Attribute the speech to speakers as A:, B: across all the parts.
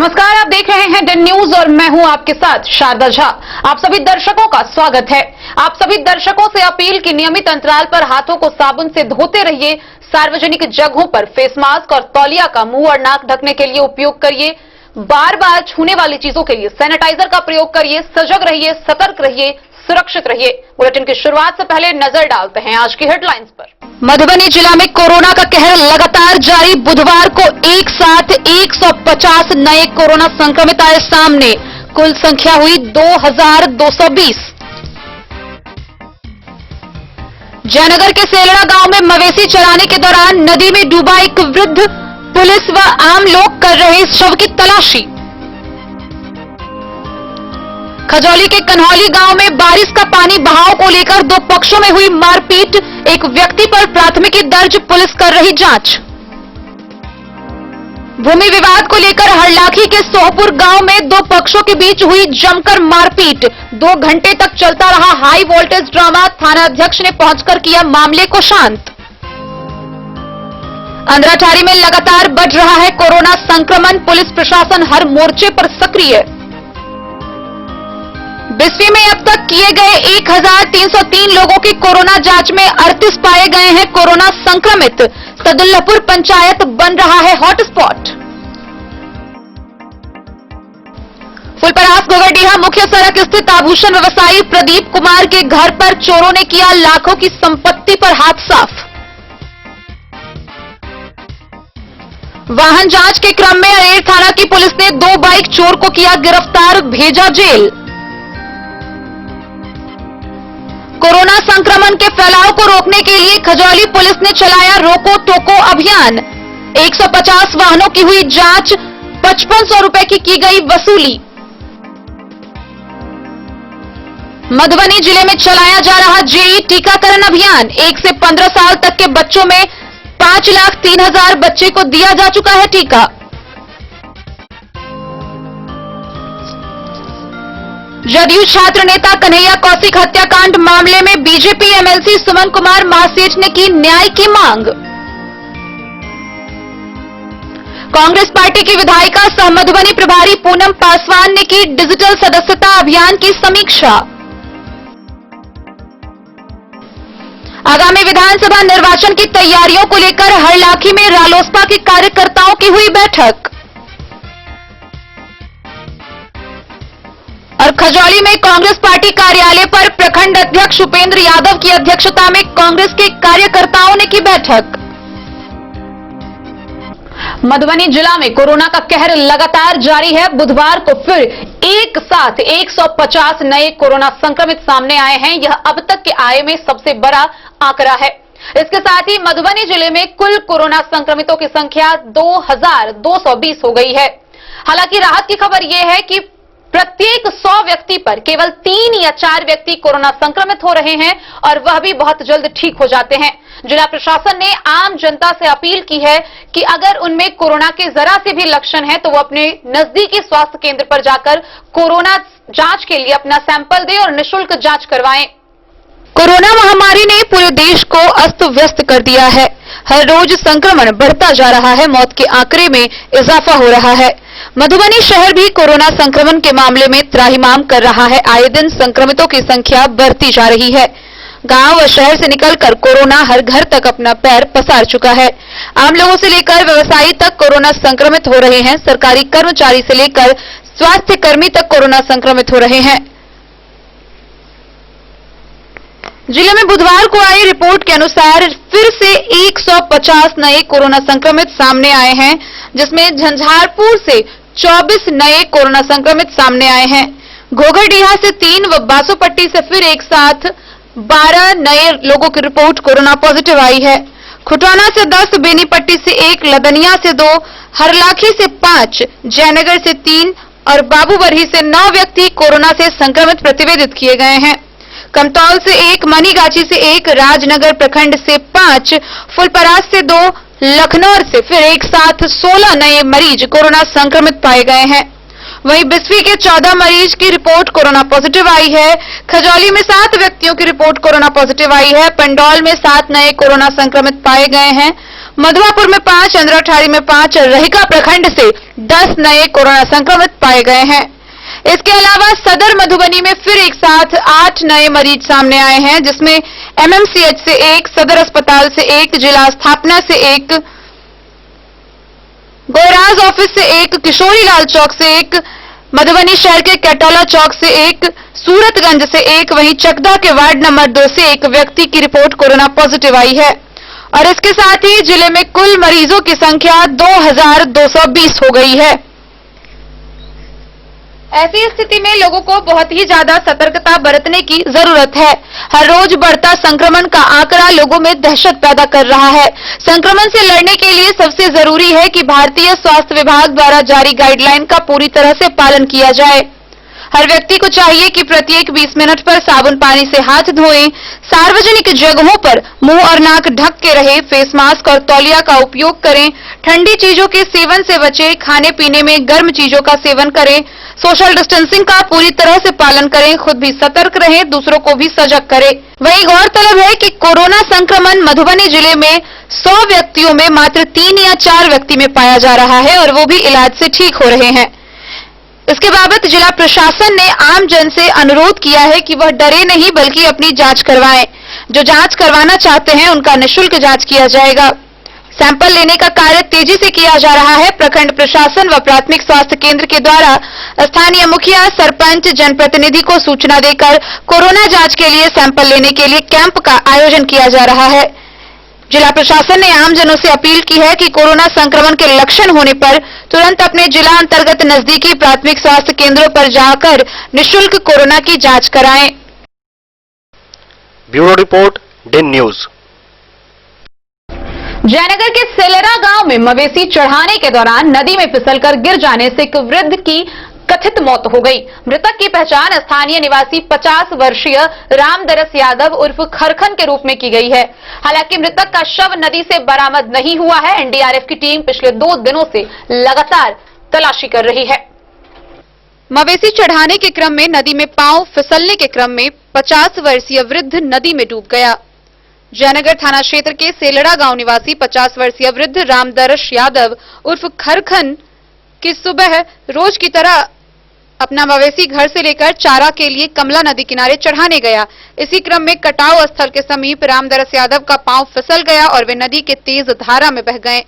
A: नमस्कार, आप देख रहे हैं डन न्यूज और मैं हूं आपके साथ शारदा झा। आप सभी दर्शकों का स्वागत है। आप सभी दर्शकों से अपील कि नियमित अंतराल पर हाथों को साबुन से धोते रहिए। सार्वजनिक जगहों पर फेस मास्क और तौलिया का मुंह और नाक ढकने के लिए उपयोग करिए। बार बार छूने वाली चीजों के लिए सैनिटाइजर का प्रयोग करिए। सजग रहिए, सतर्क रहिए, सुरक्षित रहिए। बुलेटिन की शुरुआत से पहले नजर डालते हैं आज की हेडलाइंस पर। मधुबनी जिला में कोरोना का कहर लगातार जारी। बुधवार को एक साथ 150 नए कोरोना संक्रमित आए सामने। कुल संख्या हुई 2220। जयनगर के सेलड़ा गांव में मवेशी चराने के दौरान नदी में डूबा एक वृद्ध। पुलिस व आम लोग कर रहे शव की तलाशी। खजौली के कन्हौली गांव में बारिश का पानी बहाव को लेकर दो पक्षों में हुई मारपीट। एक व्यक्ति पर प्राथमिकी दर्ज, पुलिस कर रही जांच। भूमि विवाद को लेकर हरलाखी के सोहपुर गांव में दो पक्षों के बीच हुई जमकर मारपीट। 2 घंटे तक चलता रहा हाई वोल्टेज ड्रामा। थाना अध्यक्ष ने पहुंचकर किया मामले को शांत। अंधराठारी में लगातार बढ़ रहा है कोरोना संक्रमण। पुलिस प्रशासन हर मोर्चे पर सक्रिय। बिस्फी में अब तक किए गए 1303 लोगों की कोरोना जांच में 38 पाए गए हैं कोरोना संक्रमित। सदुल्लापुर पंचायत बन रहा है हॉटस्पॉट। फुलपरास गोगरडीहा मुख्य सड़क स्थित आभूषण व्यवसायी प्रदीप कुमार के घर पर चोरों ने किया लाखों की संपत्ति पर हाथ साफ। वाहन जांच के क्रम में अरेर थाना की पुलिस ने 2 बाइक चोर को किया गिरफ्तार, भेजा जेल। कोरोना संक्रमण के फैलाव को रोकने के लिए खजौली पुलिस ने चलाया रोको टोको अभियान। 150 वाहनों की हुई जांच, 5500 रुपए की गई वसूली। मधुबनी जिले में चलाया जा रहा जेई टीकाकरण अभियान। 1 से 15 साल तक के बच्चों में 5,03,000 बच्चे को दिया जा चुका है टीका। जदयू छात्र नेता कन्हैया कौशिक हत्याकांड मामले में बीजेपी एमएलसी सुमन कुमार महासेठ ने की न्याय की मांग। कांग्रेस पार्टी की विधायिका सह मधुबनी प्रभारी पूनम पासवान ने की डिजिटल सदस्यता अभियान की समीक्षा। आगामी विधानसभा निर्वाचन की तैयारियों को लेकर हरलाखी में रालोसपा के कार्यकर्ताओं की हुई बैठक। और खजौली में कांग्रेस पार्टी कार्यालय पर प्रखंड अध्यक्ष उपेंद्र यादव की अध्यक्षता में कांग्रेस के कार्यकर्ताओं ने की बैठक। मधुबनी जिला में कोरोना का कहर लगातार जारी है। बुधवार को फिर एक साथ 150 नए कोरोना संक्रमित सामने आए हैं। यह अब तक के आए में सबसे बड़ा आंकड़ा है। इसके साथ ही मधुबनी जिले में कुल कोरोना संक्रमितों की संख्या 2220 हो गई है। हालांकि राहत की खबर यह है कि प्रत्येक 100 व्यक्ति पर केवल 3 या 4 व्यक्ति कोरोना संक्रमित हो रहे हैं और वह भी बहुत जल्द ठीक हो जाते हैं। जिला प्रशासन ने आम जनता से अपील की है कि अगर उनमें कोरोना के जरा से भी लक्षण है तो वो अपने नजदीकी स्वास्थ्य केंद्र पर जाकर कोरोना जांच के लिए अपना सैंपल दें और निःशुल्क जांच करवाएं। कोरोना महामारी ने पूरे देश को अस्त व्यस्त कर दिया है। हर रोज संक्रमण बढ़ता जा रहा है। मौत के आंकड़े में इजाफा हो रहा है। मधुबनी शहर भी कोरोना संक्रमण के मामले में त्राहिमाम कर रहा है। आए दिन संक्रमितों की संख्या बढ़ती जा रही है। गांव व शहर से निकलकर कोरोना हर घर तक अपना पैर पसार चुका है। आम लोगों से लेकर व्यवसायी तक कोरोना संक्रमित हो रहे हैं। सरकारी कर्मचारी से लेकर स्वास्थ्य कर्मी तक कोरोना संक्रमित हो रहे हैं। जिले में बुधवार को आई रिपोर्ट के अनुसार फिर से 150 नए कोरोना संक्रमित सामने आए हैं, जिसमें झंझारपुर से 24 नए कोरोना संक्रमित सामने आए हैं। घोघरडीहा से 3 व बासोपट्टी से फिर एक साथ 12 नए लोगों की रिपोर्ट कोरोना पॉजिटिव आई है। खुटौना से 10, बेनीपट्टी से 1, लदनिया से 2, हरलाखी से 5, जयनगर से 3 और बाबूबरही से 9 व्यक्ति कोरोना से संक्रमित प्रतिवेदित किए गए हैं। कमतौल से 1, मनीगाछी से 1, राजनगर प्रखंड से 5, फुलपरास से 2, लखनऊ से फिर एक साथ 16 नए मरीज कोरोना संक्रमित पाए गए हैं। वहीं बिस्फी के 14 मरीज की रिपोर्ट कोरोना पॉजिटिव आई है। खजौली में 7 व्यक्तियों की रिपोर्ट कोरोना पॉजिटिव आई है। पंडौल में 7 नए कोरोना संक्रमित पाए गए हैं। मधुआपुर में 5, अंद्राठाड़ी में 5, रहिका प्रखंड से 10 नए कोरोना संक्रमित पाए गए हैं। इसके अलावा सदर मधुबनी में फिर एक साथ 8 नए मरीज सामने आए हैं, जिसमें एमएमसीएच से 1, सदर अस्पताल से 1, जिला स्थापना से 1, गोयराज ऑफिस से 1, किशोरी लाल चौक से 1, मधुबनी शहर के कैटोला चौक से 1, सूरतगंज से 1, वहीं चकदा के वार्ड नंबर 2 से एक व्यक्ति की रिपोर्ट कोरोना पॉजिटिव आई है और इसके साथ ही जिले में कुल मरीजों की संख्या 2220 हो गई है। ऐसी स्थिति में लोगों को बहुत ही ज्यादा सतर्कता बरतने की जरूरत है। हर रोज बढ़ता संक्रमण का आंकड़ा लोगों में दहशत पैदा कर रहा है। संक्रमण से लड़ने के लिए सबसे जरूरी है कि भारतीय स्वास्थ्य विभाग द्वारा जारी गाइडलाइन का पूरी तरह से पालन किया जाए। हर व्यक्ति को चाहिए कि प्रत्येक 20 मिनट पर साबुन पानी से हाथ धोएं, सार्वजनिक जगहों पर मुंह और नाक ढक के रहे, फेस मास्क और तौलिया का उपयोग करें, ठंडी चीजों के सेवन से बचें, खाने पीने में गर्म चीजों का सेवन करें, सोशल डिस्टेंसिंग का पूरी तरह से पालन करें, खुद भी सतर्क रहें, दूसरों को भी सजग करें। वहीं गौरतलब है कि कोरोना संक्रमण मधुबनी जिले में 100 व्यक्तियों में मात्र 3 या 4 व्यक्ति में पाया जा रहा है और वो भी इलाज से ठीक हो रहे हैं। इसके बाबत जिला प्रशासन ने आम जन से अनुरोध किया है कि वह डरे नहीं बल्कि अपनी जांच करवाएं। जो जांच करवाना चाहते हैं उनका निःशुल्क जांच किया जाएगा। सैंपल लेने का कार्य तेजी से किया जा रहा है। प्रखंड प्रशासन व प्राथमिक स्वास्थ्य केंद्र के द्वारा स्थानीय मुखिया, सरपंच, जनप्रतिनिधि को सूचना देकर कोरोना जांच के लिए सैंपल लेने के लिए कैंप का आयोजन किया जा रहा है। जिला प्रशासन ने आमजनों से अपील की है कि कोरोना संक्रमण के लक्षण होने पर तुरंत अपने जिला अंतर्गत नजदीकी प्राथमिक स्वास्थ्य केंद्रों पर जाकर निःशुल्क कोरोना की जांच कराएं।
B: Bureau report, Den News.
A: Jaynagar के सेलेरा गांव में मवेशी चढ़ाने के दौरान नदी में फिसलकर गिर जाने से एक वृद्ध की कथित मौत हो गई। मृतक की पहचान स्थानीय निवासी 50 वर्षीय रामदरस यादव उर्फ खरखन के रूप में की गई है। हालांकि मृतक का शव नदी से बरामद नहीं हुआ है। एनडीआरएफ की टीम पिछले 2 दिनों से लगातार तलाशी कर रही है। मवेशी चढ़ाने के क्रम में नदी में पांव फिसलने के क्रम में 50 वर्षीय वृद्ध नदी में डूब गया। जयनगर थाना क्षेत्र के सेलड़ा गांव निवासी 50 वर्षीय वृद्ध रामदरस यादव उर्फ खरखन की सुबह रोज की तरह अपना मवेशी घर से लेकर चारा के लिए कमला नदी किनारे चढ़ाने गया। इसी क्रम में कटाव स्थल के समीप रामदरस यादव का पांव फिसल गया और वे नदी के तेज धारा में बह गए।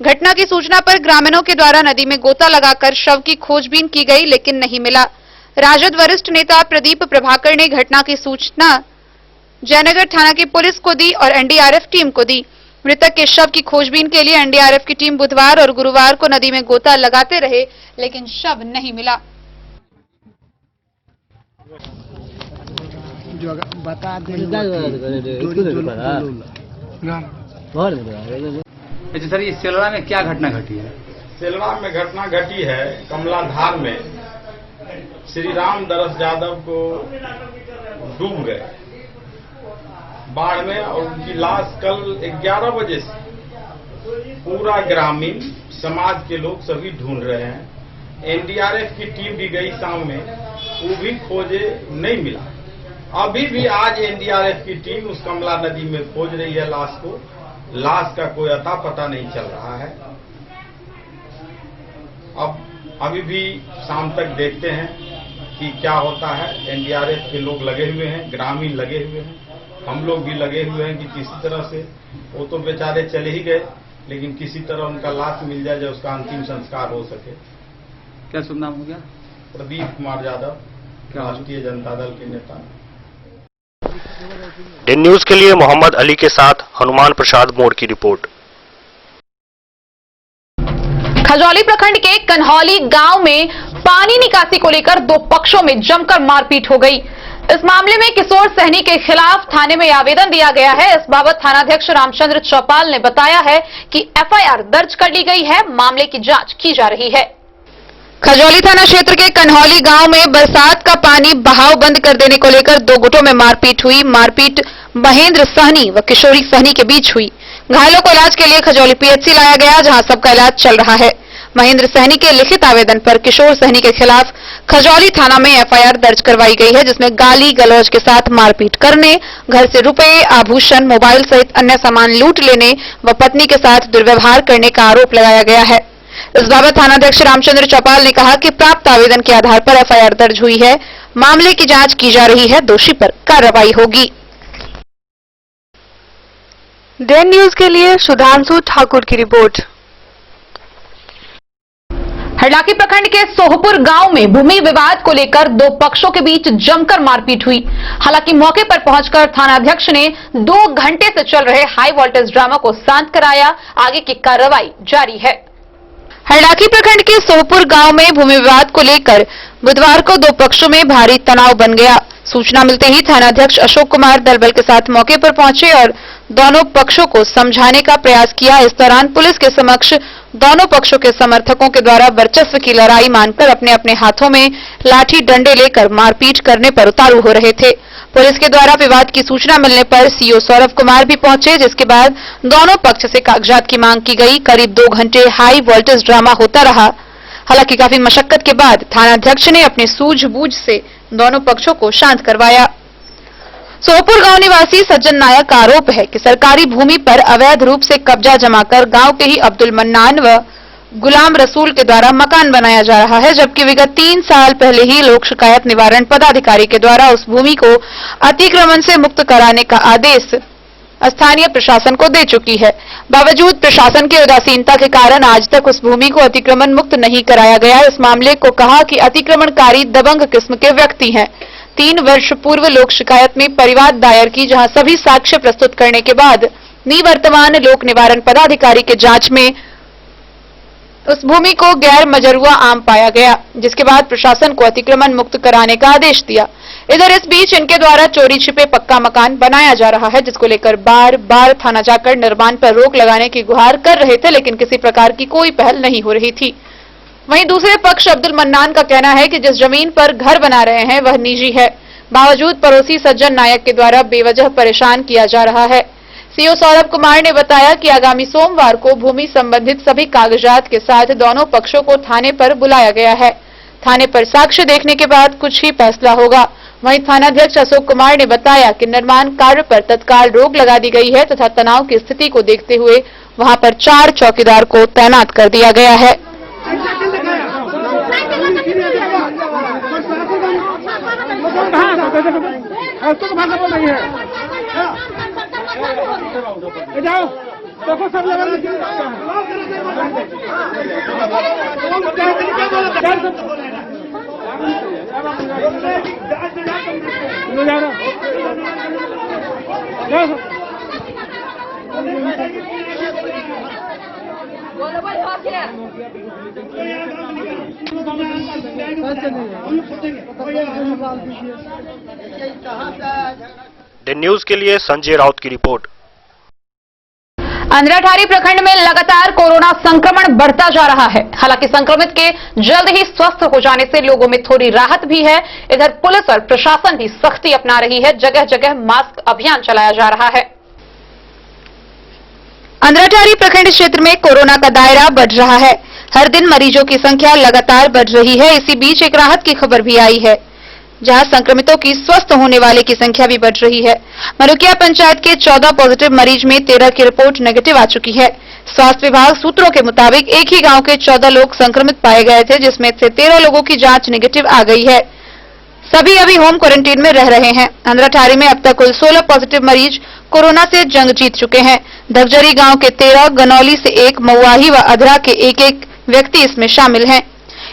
A: घटना की सूचना पर ग्रामीणों के द्वारा नदी में गोता लगाकर शव की खोजबीन की गई, लेकिन नहीं मिला। राजद वरिष्ठ नेता प्रदीप प्रभाकर ने घटना की सूचना जयनगर थाना की पुलिस को दी और एनडीआरएफ टीम को दी। मृतक के शव की खोजबीन के लिए एनडीआरएफ की टीम बुधवार और गुरुवार को नदी में गोता लगाते रहे, लेकिन शव नहीं मिला।
C: बता
D: सर, ये सेलड़ा में क्या घटना घटी है?
E: सेलड़ा में घटना घटी है कमलाधार में श्री रामदरस यादव को डूब गए बाढ़ में और उनकी लाश कल 11 बजे से पूरा ग्रामीण समाज के लोग सभी ढूंढ रहे हैं। एनडीआरएफ की टीम भी गई शाम में, वो भी खोजे नहीं मिला। अभी भी आज एनडीआरएफ की टीम उस कमला नदी में खोज रही है लाश को। लाश का कोई अता पता नहीं चल रहा है। अब अभी भी शाम तक देखते हैं कि क्या होता है। एनडीआरएफ के लोग लगे हुए हैं, ग्रामीण लगे हुए हैं, हम लोग भी लगे हुए हैं कि किसी तरह से, वो तो बेचारे चले ही गए, लेकिन किसी तरह उनका लाश मिल जाए, जो उसका अंतिम संस्कार हो सके।
D: क्या शुभ नाम हो गया?
E: प्रदीप कुमार यादव, राष्ट्रीय जनता दल के नेता।
B: डेन न्यूज के लिए मोहम्मद अली के साथ हनुमान प्रसाद मोड़ की रिपोर्ट।
A: खजौली प्रखंड के कन्हौली गांव में पानी निकासी को लेकर 2 पक्षों में जमकर मारपीट हो गई। इस मामले में किशोर सहनी के खिलाफ थाने में आवेदन दिया गया है। इस बाबत थानाध्यक्ष रामचंद्र चौपाल ने बताया है कि एफआईआर दर्ज कर ली गई है, मामले की जांच की जा रही है। खजौली थाना क्षेत्र के कन्हौली गांव में बरसात का पानी बहाव बंद कर देने को लेकर 2 गुटों में मारपीट हुई। मारपीट महेंद्र सहनी व किशोरी सहनी के बीच हुई। घायलों को इलाज के लिए खजौली पीएचसी लाया गया, जहां सबका इलाज चल रहा है। महेंद्र सहनी के लिखित आवेदन पर किशोर सहनी के खिलाफ खजौली थाना में एफआईआर दर्ज करवाई गई है, जिसमें गाली गलौज के साथ मारपीट करने, घर से रुपए, आभूषण, मोबाइल सहित अन्य सामान लूट लेने व पत्नी के साथ दुर्व्यवहार करने का आरोप लगाया गया है। इस बाबत थानाध्यक्ष रामचंद्र चौपाल ने कहा कि प्राप्त आवेदन के आधार पर एफआईआर दर्ज हुई है, मामले की जांच की जा रही है, दोषी पर कार्रवाई होगी।
C: डेन न्यूज के लिए सुधांशु ठाकुर की रिपोर्ट।
A: हरलाखी प्रखंड के सोहपुर गांव में भूमि विवाद को लेकर दो पक्षों के बीच जमकर मारपीट हुई। हालांकि मौके पर पहुंचकर थानाध्यक्ष ने 2 घंटे से चल रहे हाई वोल्टेज ड्रामा को शांत कराया। आगे की कार्रवाई जारी है। हरलाखी प्रखंड के सोहपुर गांव में भूमि विवाद को लेकर बुधवार को दो पक्षों में भारी तनाव बन गया। सूचना मिलते ही थानाध्यक्ष अशोक कुमार दलबल के साथ मौके पर पहुंचे और दोनों पक्षों को समझाने का प्रयास किया। इस दौरान पुलिस के समक्ष दोनों पक्षों के समर्थकों के द्वारा वर्चस्व की लड़ाई मानकर अपने अपने हाथों में लाठी डंडे लेकर मारपीट करने पर उतारू हो रहे थे। पुलिस के द्वारा विवाद की सूचना मिलने पर सीओ सौरभ कुमार भी पहुंचे, जिसके बाद दोनों पक्ष से कागजात की मांग की गई। करीब 2 घंटे हाई वोल्टेज ड्रामा होता रहा। हालांकि काफी मशक्कत के बाद थानाध्यक्ष ने अपनी सूझबूझ से दोनों पक्षों को शांत करवाया। सोहपुर गांव निवासी सज्जन नायक का आरोप है कि सरकारी भूमि पर अवैध रूप से कब्जा जमाकर गांव के ही अब्दुल मन्नान व गुलाम रसूल के द्वारा मकान बनाया जा रहा है, जबकि विगत 3 साल पहले ही लोक शिकायत निवारण पदाधिकारी के द्वारा उस भूमि को अतिक्रमण से मुक्त कराने का आदेश स्थानीय प्रशासन को दे चुकी है। बावजूद प्रशासन की उदासीनता के कारण आज तक उस भूमि को अतिक्रमण मुक्त नहीं कराया गया। इस मामले को कहा कि अतिक्रमणकारी दबंग किस्म के व्यक्ति हैं। 3 वर्ष पूर्व लोक शिकायत में परिवाद दायर की, जहां सभी साक्ष्य प्रस्तुत करने के बाद निवर्तमान लोक निवारण पदाधिकारी के जांच में उस भूमि को गैर मजरूआ आम पाया गया, जिसके बाद प्रशासन को अतिक्रमण मुक्त कराने का आदेश दिया। इधर इस बीच इनके द्वारा चोरी छिपे पक्का मकान बनाया जा रहा है, जिसको लेकर बार बार थाना जाकर निर्माण पर रोक लगाने की गुहार कर रहे थे, लेकिन किसी प्रकार की कोई पहल नहीं हो रही थी। वहीं दूसरे पक्ष अब्दुल मन्नान का कहना है कि जिस जमीन पर घर बना रहे हैं वह निजी है, बावजूद पड़ोसी सज्जन नायक के द्वारा बेवजह परेशान किया जा रहा है। सीओ सौरभ कुमार ने बताया कि आगामी सोमवार को भूमि संबंधित सभी कागजात के साथ दोनों पक्षों को थाने पर बुलाया गया है। थाने पर साक्ष्य देखने के बाद कुछ ही फैसला होगा। वहीं थानाध्यक्ष अशोक कुमार ने बताया कि निर्माण कार्य पर तत्काल रोक लगा दी गई है तथा तनाव की स्थिति को देखते हुए वहां पर 4 चौकीदार को तैनात कर दिया गया है।
B: डेन न्यूज के लिए संजय राउत की रिपोर्ट।
A: अंधराठारी प्रखंड में लगातार कोरोना संक्रमण बढ़ता जा रहा है। हालांकि संक्रमित के जल्द ही स्वस्थ हो जाने से लोगों में थोड़ी राहत भी है। इधर पुलिस और प्रशासन भी सख्ती अपना रही है। जगह जगह मास्क अभियान चलाया जा रहा है। अंधराठारी प्रखंड क्षेत्र में कोरोना का दायरा बढ़ रहा है। हर दिन मरीजों की संख्या लगातार बढ़ रही है। इसी बीच एक राहत की खबर भी आई है, जहां संक्रमितों की स्वस्थ होने वाले की संख्या भी बढ़ रही है। मरुकिया पंचायत के 14 पॉजिटिव मरीज में 13 की रिपोर्ट नेगेटिव आ चुकी है। स्वास्थ्य विभाग सूत्रों के मुताबिक एक ही गांव के 14 लोग संक्रमित पाए गए थे, जिसमें से 13 लोगों की जांच नेगेटिव आ गई है। सभी अभी होम क्वारंटीन में रह रहे हैं। अंधराठारी में अब तक कुल 16 पॉजिटिव मरीज कोरोना से जंग जीत चुके हैं। धवजरी गांव के 13, गनौली से 1, मऊआही व अधरा के 1-1 व्यक्ति इसमें शामिल हैं।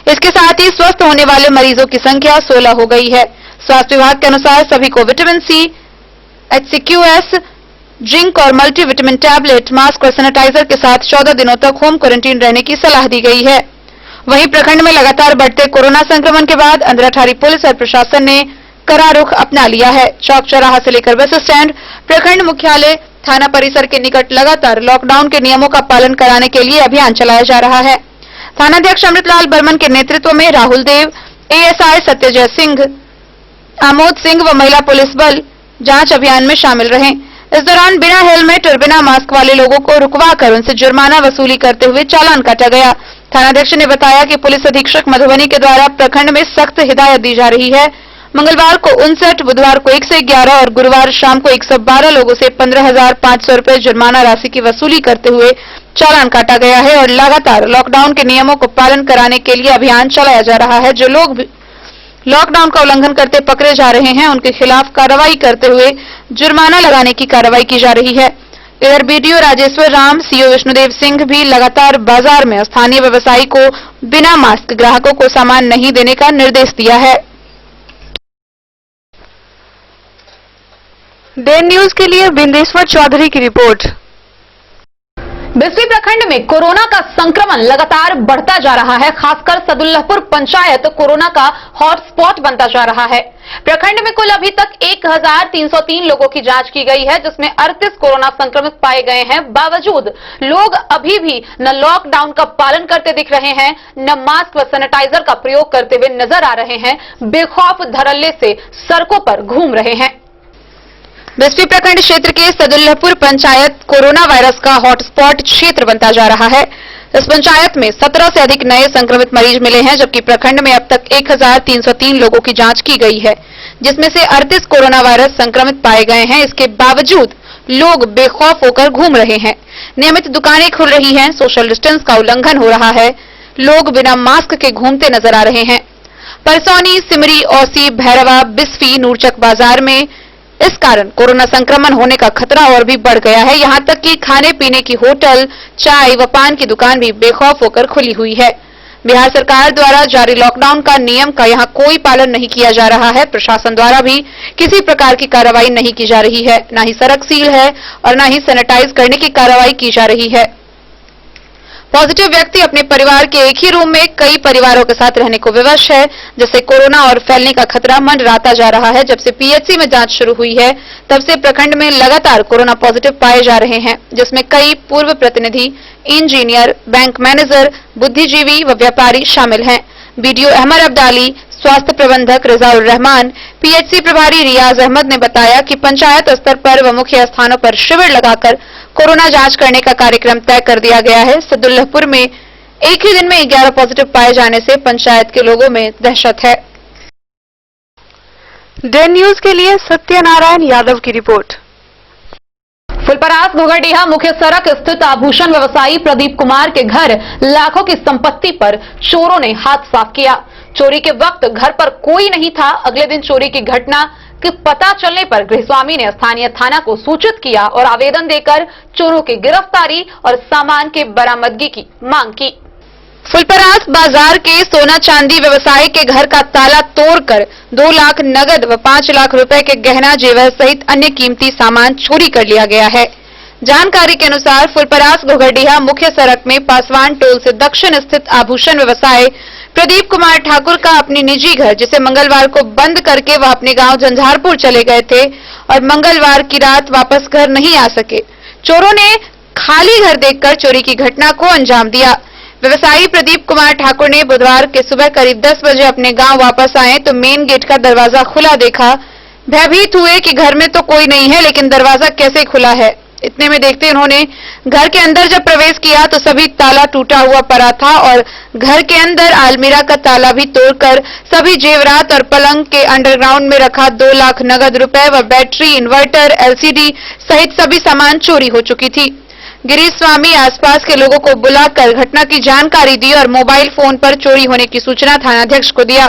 A: इसके साथ ही स्वस्थ होने वाले मरीजों की संख्या 16 हो गई है। स्वास्थ्य विभाग के अनुसार सभी को विटामिन सी, HCQS, जिंक और मल्टीविटामिन टैबलेट, मास्क और सैनिटाइजर के साथ 14 दिनों तक होम क्वारंटीन रहने की सलाह दी गई है। वहीं प्रखंड में लगातार बढ़ते कोरोना संक्रमण के बाद अंधराठारी पुलिस और प्रशासन ने कड़ा रुख अपना लिया है। चौक चौराहा से लेकर बस स्टैंड, प्रखंड मुख्यालय, थाना परिसर के निकट लगातार लॉकडाउन के नियमों का पालन कराने के लिए अभियान चलाया जा रहा है। थानाध्यक्ष अमृतलाल बर्मन के नेतृत्व में राहुल देव, ASI सत्यजय सिंह, आमोद सिंह व महिला पुलिस बल जांच अभियान में शामिल रहे। इस दौरान बिना हेलमेट और बिना मास्क वाले लोगों को रुकवाकर उनसे जुर्माना वसूली करते हुए चालान काटा गया।
C: थानाध्यक्ष ने बताया कि पुलिस अधीक्षक मधुबनी के द्वारा प्रखंड में सख्त हिदायत दी जा रही है। मंगलवार को 59, बुधवार को 111 और गुरुवार शाम को 112 लोगों से 15,500 रुपए जुर्माना राशि की वसूली करते हुए चालान काटा गया है और लगातार लॉकडाउन के नियमों को पालन कराने के लिए अभियान चलाया जा रहा है। जो लोग लॉकडाउन का उल्लंघन करते पकड़े जा रहे हैं, उनके खिलाफ कार्रवाई करते हुए जुर्माना लगाने की कार्रवाई की जा रही है। इधर बीडीओ राजेश्वर राम, सीओ विष्णुदेव सिंह भी लगातार बाजार में स्थानीय व्यवसायी को बिना मास्क ग्राहकों को सामान नहीं देने का निर्देश दिया है। डे न्यूज के लिए बिंदेश्वर चौधरी की रिपोर्ट।
A: बिस्फी प्रखंड में कोरोना का संक्रमण लगातार बढ़ता जा रहा है। खासकर सदुल्लापुर पंचायत कोरोना का हॉटस्पॉट बनता जा रहा है। प्रखंड में कुल अभी तक 1303 लोगों की जांच की गई है, जिसमें 38 कोरोना संक्रमित पाए गए हैं। बावजूद लोग अभी भी न लॉकडाउन का पालन करते दिख रहे हैं, न मास्क व सैनिटाइजर का प्रयोग करते हुए नजर आ रहे हैं। बेखौफ धड़ल्ले से सड़कों पर घूम रहे हैं।
C: बिस्फी प्रखंड क्षेत्र के सदुल्लापुर पंचायत कोरोना वायरस का हॉटस्पॉट क्षेत्र बनता जा रहा है। इस पंचायत में 17 से अधिक नए संक्रमित मरीज मिले हैं, जबकि प्रखंड में अब तक 1303 लोगों की जांच की गई है, जिसमें से 38 कोरोना वायरस संक्रमित पाए गए हैं। इसके बावजूद लोग बेखौफ होकर घूम रहे हैं। नियमित दुकानें खुल रही हैं, सोशल डिस्टेंस का उल्लंघन हो रहा है, लोग बिना मास्क के घूमते नजर आ रहे हैं। परसौनी, सिमरी, औसी, भैरवा, बिस्फी, नूरचक बाजार में इस कारण कोरोना संक्रमण होने का खतरा और भी बढ़ गया है। यहां तक कि खाने पीने की होटल, चाय व पान की दुकान भी बेखौफ होकर खुली हुई है। बिहार सरकार द्वारा जारी लॉकडाउन का नियम का यहां कोई पालन नहीं किया जा रहा है। प्रशासन द्वारा भी किसी प्रकार की कार्रवाई नहीं की जा रही है। न ही सड़क सील है और न ही सैनिटाइज करने की कार्रवाई की जा रही है। पॉजिटिव व्यक्ति अपने परिवार के एक ही रूम में कई परिवारों के साथ रहने को विवश है, जिससे कोरोना और फैलने का खतरा मंडराता जा रहा है। जब से पीएचसी में जांच शुरू हुई है, तब से प्रखंड में लगातार कोरोना पॉजिटिव पाए जा रहे हैं, जिसमें कई पूर्व प्रतिनिधि, इंजीनियर, बैंक मैनेजर, बुद्धिजीवी व व्यापारी शामिल हैं। बीडीओ अहमद अब्दाली, स्वास्थ्य प्रबंधक रिजाउल रहमान, पीएचसी प्रभारी रियाज अहमद ने बताया कि पंचायत स्तर पर व मुख्य स्थानों पर शिविर लगाकर कोरोना जांच करने का कार्यक्रम तय कर दिया गया है। सदुल्लापुर में एक ही दिन में 11 पॉजिटिव पाए जाने से पंचायत के लोगों में दहशत है। डे न्यूज के लिए सत्यनारायण यादव की रिपोर्ट।
A: फुलपरास घोघरडीहा मुख्य सड़क स्थित आभूषण व्यवसायी प्रदीप कुमार के घर लाखों की संपत्ति पर चोरों ने हाथ साफ किया। चोरी के वक्त घर पर कोई नहीं था। अगले दिन चोरी की घटना के पता चलने पर गृहस्वामी ने स्थानीय थाना को सूचित किया और आवेदन देकर चोरों की गिरफ्तारी और सामान के बरामदगी की मांग की।
C: फुलपरास बाजार के सोना चांदी व्यवसायी के घर का ताला तोड़कर 2 लाख नगद व 5 लाख रुपए के गहना जेवर सहित अन्य कीमती सामान चोरी कर लिया गया है। जानकारी के अनुसार फुलपरास घोघरडीहा मुख्य सड़क में पासवान टोल से दक्षिण स्थित आभूषण व्यवसायी प्रदीप कुमार ठाकुर का अपनी निजी घर, जिसे मंगलवार को बंद करके वह अपने गांव झंझारपुर चले गए थे और मंगलवार की रात वापस घर नहीं आ सके। चोरों ने खाली घर देखकर चोरी की घटना को अंजाम दिया। व्यवसायी प्रदीप कुमार ठाकुर ने बुधवार के सुबह करीब 10 बजे अपने गांव वापस आए तो मेन गेट का दरवाजा खुला देखा। भयभीत हुए कि घर में तो कोई नहीं है, लेकिन दरवाजा कैसे खुला है। इतने में देखते उन्होंने घर के अंदर जब प्रवेश किया तो सभी ताला टूटा हुआ पड़ा था और घर के अंदर अलमीरा का ताला भी तोड़कर सभी जेवरात और पलंग के अंडरग्राउंड में रखा 2 लाख नगद रुपए व बैटरी, इन्वर्टर, एलसीडी सहित सभी सामान चोरी हो चुकी थी। गिरीश स्वामी आसपास के लोगों को बुलाकर घटना की जानकारी दी और मोबाइल फोन पर चोरी होने की सूचना थानाध्यक्ष को दिया।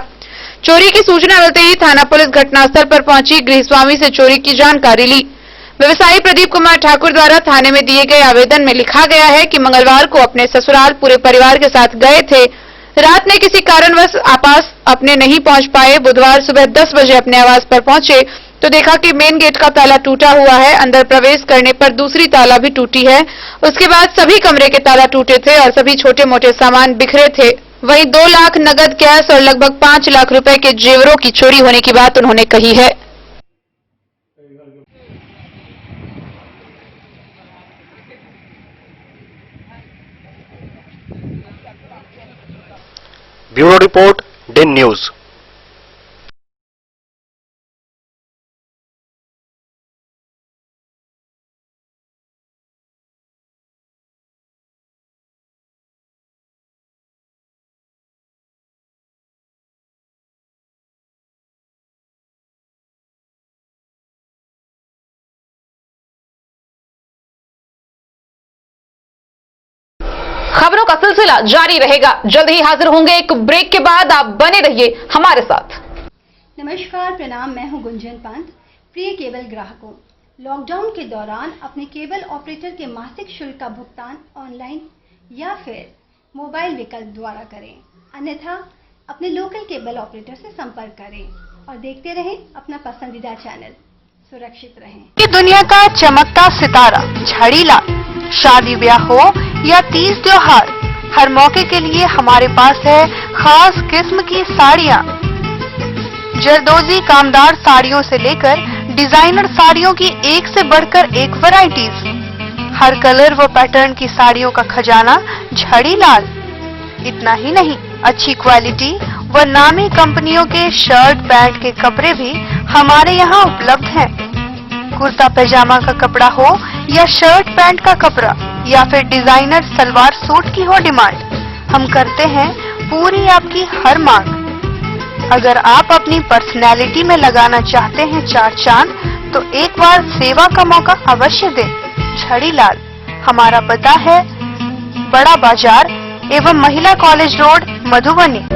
C: चोरी की सूचना मिलते ही थाना पुलिस घटनास्थल पर पहुंची, गृह स्वामी से चोरी की जानकारी ली। व्यवसायी प्रदीप कुमार ठाकुर द्वारा थाने में दिए गए आवेदन में लिखा गया है कि मंगलवार को अपने ससुराल पूरे परिवार के साथ गए थे। रात में किसी कारणवश आपास अपने नहीं पहुंच पाए। बुधवार सुबह 10 बजे अपने आवास पर पहुंचे तो देखा कि मेन गेट का ताला टूटा हुआ है। अंदर प्रवेश करने पर दूसरी ताला भी टूटी है। उसके बाद सभी कमरे के ताला टूटे थे और सभी छोटे मोटे सामान बिखरे थे। वहीं 2 लाख नगद कैश और लगभग 5 लाख रुपए के जेवरों की चोरी होने की बात उन्होंने कही है।
B: Bureau report, day news.
A: का सिलसिला जारी रहेगा। जल्द ही हाजिर होंगे एक ब्रेक के बाद, आप बने रहिए हमारे साथ।
F: नमस्कार, प्रणाम। मैं हूं गुंजन पंत। प्रिय केबल ग्राहकों, लॉकडाउन के दौरान अपने केबल ऑपरेटर के मासिक शुल्क का भुगतान ऑनलाइन या फिर मोबाइल विकल्प द्वारा करें, अन्यथा अपने लोकल केबल ऑपरेटर से संपर्क करें और देखते रहें अपना पसंदीदा चैनल। सुरक्षित रहें।
C: ये दुनिया का चमकता सितारा झाड़ीलाल, शादी ब्याह हो या तीज त्योहार, हर मौके के लिए हमारे पास है खास किस्म की साड़ियाँ। जरदोजी कामदार साड़ियों से लेकर डिजाइनर साड़ियों की एक से बढ़कर एक वैरायटीज, हर कलर व पैटर्न की साड़ियों का खजाना झाड़ीलाल। इतना ही नहीं, अच्छी क्वालिटी व नामी कंपनियों के शर्ट पैंट के कपड़े भी हमारे यहाँ उपलब्ध हैं। कुर्ता पैजामा का कपड़ा हो या शर्ट पैंट का कपड़ा या फिर डिजाइनर सलवार सूट की हो डिमांड, हम करते हैं पूरी आपकी हर मांग। अगर आप अपनी पर्सनैलिटी में लगाना चाहते हैं चार चांद, तो एक बार सेवा का मौका अवश्य दें। झाड़ीलाल, हमारा पता है बड़ा बाजार एवं महिला कॉलेज रोड, मधुबनी।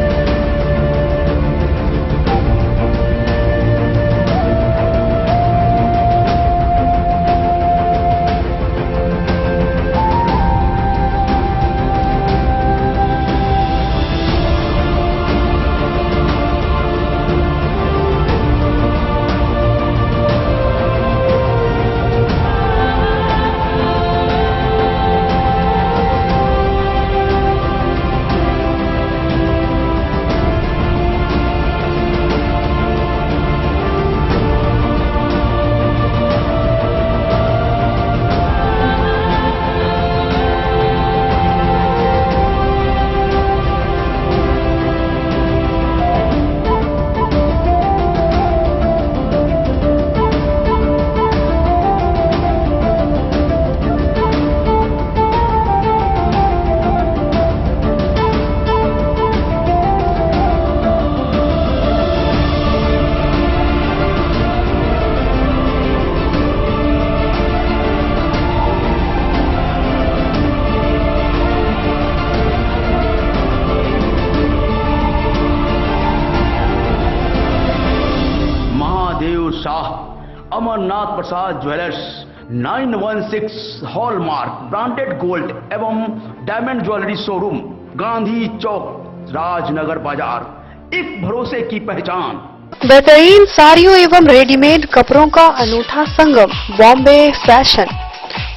G: शाह, अमरनाथ प्रसाद ज्वेलर्स, 916 हॉलमार्क ब्रांडेड गोल्ड एवं डायमंड ज्वेलरी शोरूम, गांधी चौक, राजनगर बाजार, एक भरोसे की पहचान।
C: बेहतरीन साड़ियों एवं रेडीमेड कपड़ों का अनूठा संगम, बॉम्बे फैशन।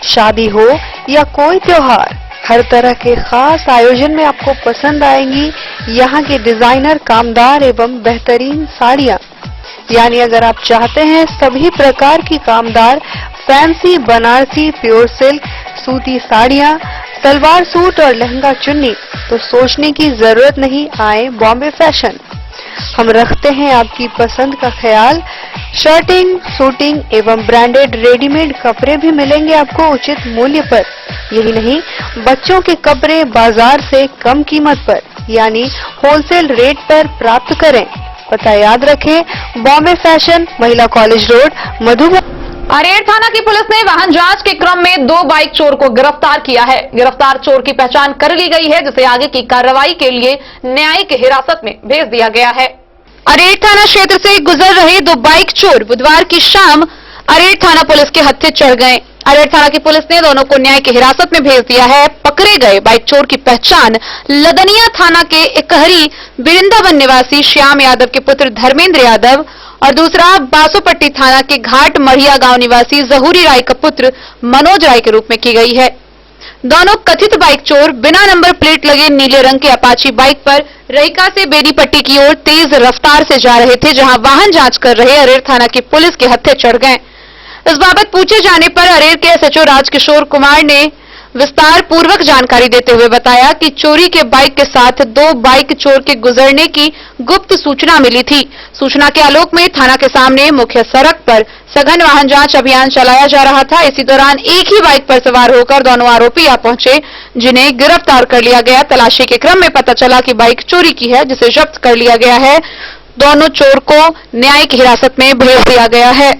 C: शादी हो या कोई त्योहार, हर तरह के खास आयोजन में आपको पसंद आएंगी यहाँ के डिजाइनर कामदार एवं बेहतरीन साड़ियाँ। यानी अगर आप चाहते हैं सभी प्रकार की कामदार फैंसी बनारसी प्योर सिल्क सूती साड़ियाँ, सलवार सूट और लहंगा चुन्नी, तो सोचने की जरूरत नहीं, आए बॉम्बे फैशन। हम रखते हैं आपकी पसंद का ख्याल। शर्टिंग, सूटिंग एवं ब्रांडेड रेडीमेड कपड़े भी मिलेंगे आपको उचित मूल्य पर। यही नहीं, बच्चों के कपड़े बाजार से कम कीमत पर यानी होलसेल रेट पर प्राप्त करें। पता याद रखें, बॉम्बे फैशन, महिला कॉलेज रोड, मधुबनी।
A: अरेर थाना की पुलिस ने वाहन जांच के क्रम में 2 बाइक चोर को गिरफ्तार किया है। गिरफ्तार चोर की पहचान कर ली गई है, जिसे आगे की कार्रवाई के लिए न्यायिक हिरासत में भेज दिया गया है।
C: अरेर थाना क्षेत्र से गुजर रहे 2 बाइक चोर बुधवार की शाम अरेर थाना पुलिस के हत्थे चढ़ गए। अरेर थाना की पुलिस ने दोनों को न्यायिक हिरासत में भेज दिया है। पकड़े गए बाइक चोर की पहचान लदनिया थाना के इकहरी बिरिंदावन निवासी श्याम यादव के पुत्र धर्मेंद्र यादव और दूसरा बासोपट्टी थाना के घाट मढ़िया गांव निवासी जहूरी राय का पुत्र मनोज राय के रूप में की गई है। दोनों कथित बाइक चोर बिना नंबर प्लेट लगे नीले रंग के अपाची बाइक पर रहिका से बेनीपट्टी की ओर तेज रफ्तार से जा रहे थे, जहां वाहन जांच कर रहे अरेर थाना की पुलिस के हत्थे चढ़ गए। इस बाबत पूछे जाने पर अरेर के एसएचओ राजकिशोर कुमार ने विस्तार पूर्वक जानकारी देते हुए बताया कि चोरी के बाइक के साथ 2 बाइक चोर के गुजरने की गुप्त सूचना मिली थी। सूचना के आलोक में थाना के सामने मुख्य सड़क पर सघन वाहन जांच अभियान चलाया जा रहा था। इसी दौरान एक ही बाइक पर सवार होकर दोनों आरोपी आ पहुंचे, जिन्हें गिरफ्तार कर लिया गया। तलाशी के क्रम में पता चला कि बाइक चोरी की है, जिसे जब्त कर लिया गया है। दोनों चोर को न्यायिक हिरासत में भेज दिया गया है।